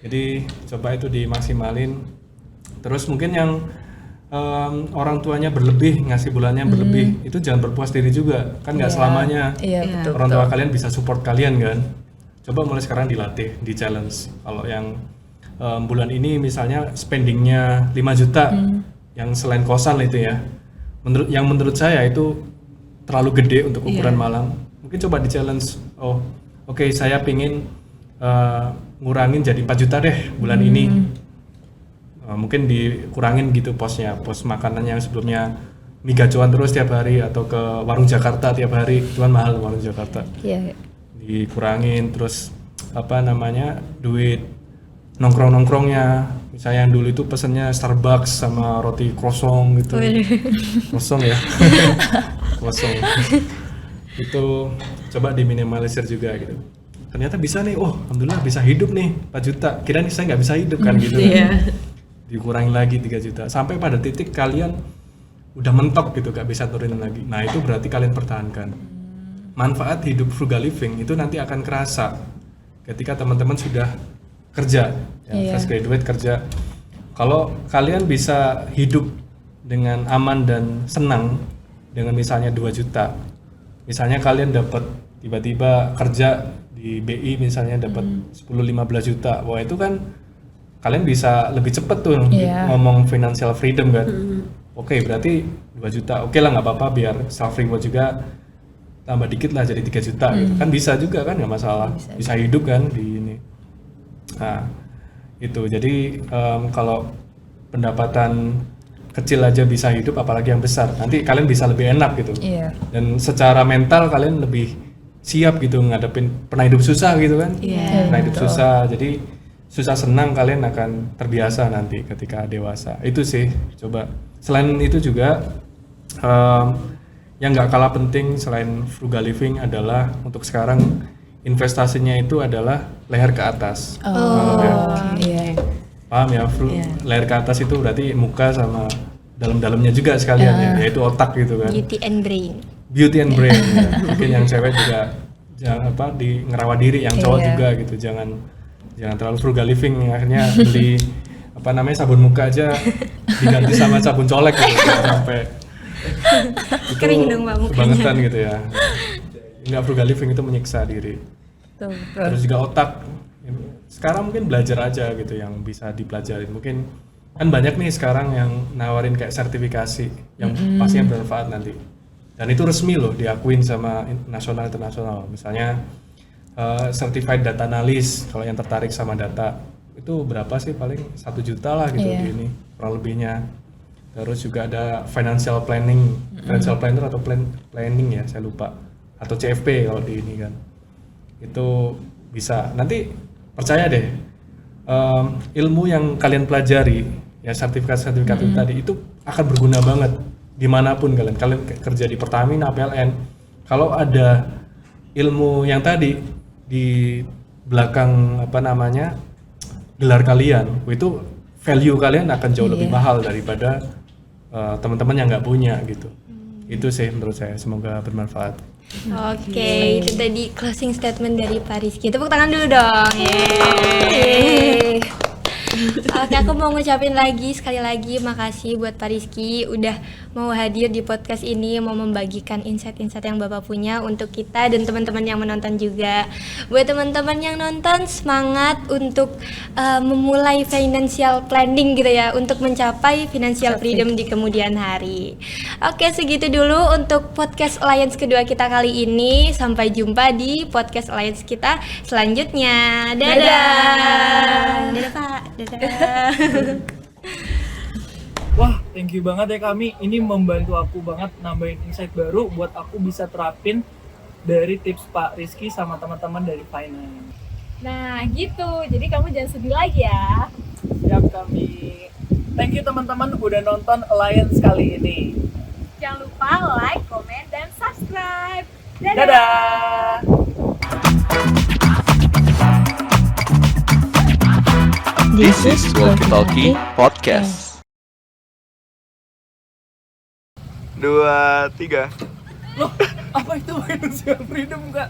Jadi coba itu dimaksimalin. Terus mungkin yang orang tuanya berlebih, ngasih bulannya berlebih, itu jangan berpuas diri juga, kan nggak selamanya Iya, orang tua kalian bisa support kalian kan. Coba mulai sekarang dilatih, di challenge. Kalau yang bulan ini misalnya spendingnya 5 juta, yang selain kosan itu ya, menurut saya itu terlalu gede untuk ukuran Malang. Mungkin coba di challenge, oke, saya pingin ngurangin jadi 4 juta deh bulan ini. Mungkin dikurangin gitu posnya, pos makanan yang sebelumnya mie gacuan terus tiap hari atau ke warung Jakarta tiap hari, cuman mahal warung Jakarta. Iya. Dikurangin, terus duit nongkrongnya, misalnya yang dulu itu pesennya Starbucks sama roti croissant gitu. Croissant ya. Croissant. itu coba diminimalisir juga gitu. Ternyata bisa nih, oh alhamdulillah bisa hidup nih 4 juta, kirain saya nggak bisa hidup kan gitu kan. Iya. Dikurangi lagi 3 juta sampai pada titik kalian udah mentok gitu, gak bisa turunin lagi. Nah itu berarti kalian pertahankan. Manfaat hidup frugal living itu nanti akan kerasa ketika teman-teman sudah kerja, ya, Iya. fresh graduate kerja. Kalau kalian bisa hidup dengan aman dan senang dengan misalnya 2 juta, misalnya kalian dapat tiba-tiba kerja di BI misalnya dapat 10-15 juta, wah itu kan kalian bisa lebih cepet tuh Iya. ngomong financial freedom kan. Oke, berarti 2 juta, oke lah nggak apa-apa biar self reward juga tambah dikit lah jadi 3 juta gitu. Kan bisa juga kan, nggak masalah, bisa hidup kan di ini. Nah itu jadi kalau pendapatan kecil aja bisa hidup apalagi yang besar, nanti kalian bisa lebih enak gitu. Iya. Dan secara mental kalian lebih siap gitu ngadepin pernah hidup susah gitu kan. Iya. Pernah hidup susah, jadi susah senang kalian akan terbiasa nanti ketika dewasa. Itu sih coba. Selain itu juga yang nggak kalah penting selain frugal living adalah untuk sekarang investasinya itu adalah leher ke atas. Iya. Paham ya? Leher ke atas itu berarti muka sama dalam-dalamnya juga sekalian ya, yaitu otak gitu kan. Beauty and brain. Beauty and brain. Ya. Mungkin yang cewek juga jangan di ngerawat diri, yang cowok Iya. juga gitu. Jangan terlalu frugal living, akhirnya beli sabun muka aja diganti sama sabun colek gitu. Sampai itu Kering dong, Mbak, mukanya. kebangetan gitu ya. Nggak frugal living itu menyiksa diri. Terus juga otak. Sekarang mungkin belajar aja gitu yang bisa dipelajarin. Mungkin kan banyak nih sekarang yang nawarin kayak sertifikasi yang pastinya bermanfaat nanti. Dan itu resmi loh, diakuin sama nasional internasional. Misalnya certified data analyst, kalau yang tertarik sama data itu berapa sih, paling 1 juta lah gitu di ini kurang lebihnya. Terus juga ada financial planning, financial planner atau planning ya saya lupa, atau CFP kalau di ini kan. Itu bisa nanti, percaya deh, ilmu yang kalian pelajari ya, sertifikat itu tadi itu akan berguna banget dimanapun kalian kerja di Pertamina, PLN. Kalau ada ilmu yang tadi di belakang gelar kalian, itu value kalian akan jauh lebih mahal daripada teman-teman yang nggak punya gitu. Itu sih menurut saya, semoga bermanfaat. Oke, itu tadi closing statement dari Pak Rizky. Tepuk tangan dulu dong. Yeay. Oke, aku mau ngucapin sekali lagi makasih buat Pak Rizky udah mau hadir di podcast ini, mau membagikan insight-insight yang Bapak punya untuk kita dan teman-teman yang menonton juga. Buat teman-teman yang nonton, semangat untuk memulai financial planning gitu ya, untuk mencapai financial freedom di kemudian hari. Oke, segitu dulu untuk podcast Alliance kedua kita kali ini. Sampai jumpa di podcast Alliance kita selanjutnya. Dadah. Dadah Pak. Dadah. Wah, thank you banget ya kami. Ini membantu aku banget nambahin insight baru buat aku bisa terapin dari tips Pak Rizky sama teman-teman dari finance. Nah gitu, jadi kamu jangan sedih lagi ya. Siap kami. Thank you teman-teman udah nonton Alliance kali ini. Jangan lupa like, komen, dan subscribe. Dadah. This is Walkie Talkie Podcast. 2, 3. Loh, apa itu financial freedom, Kak?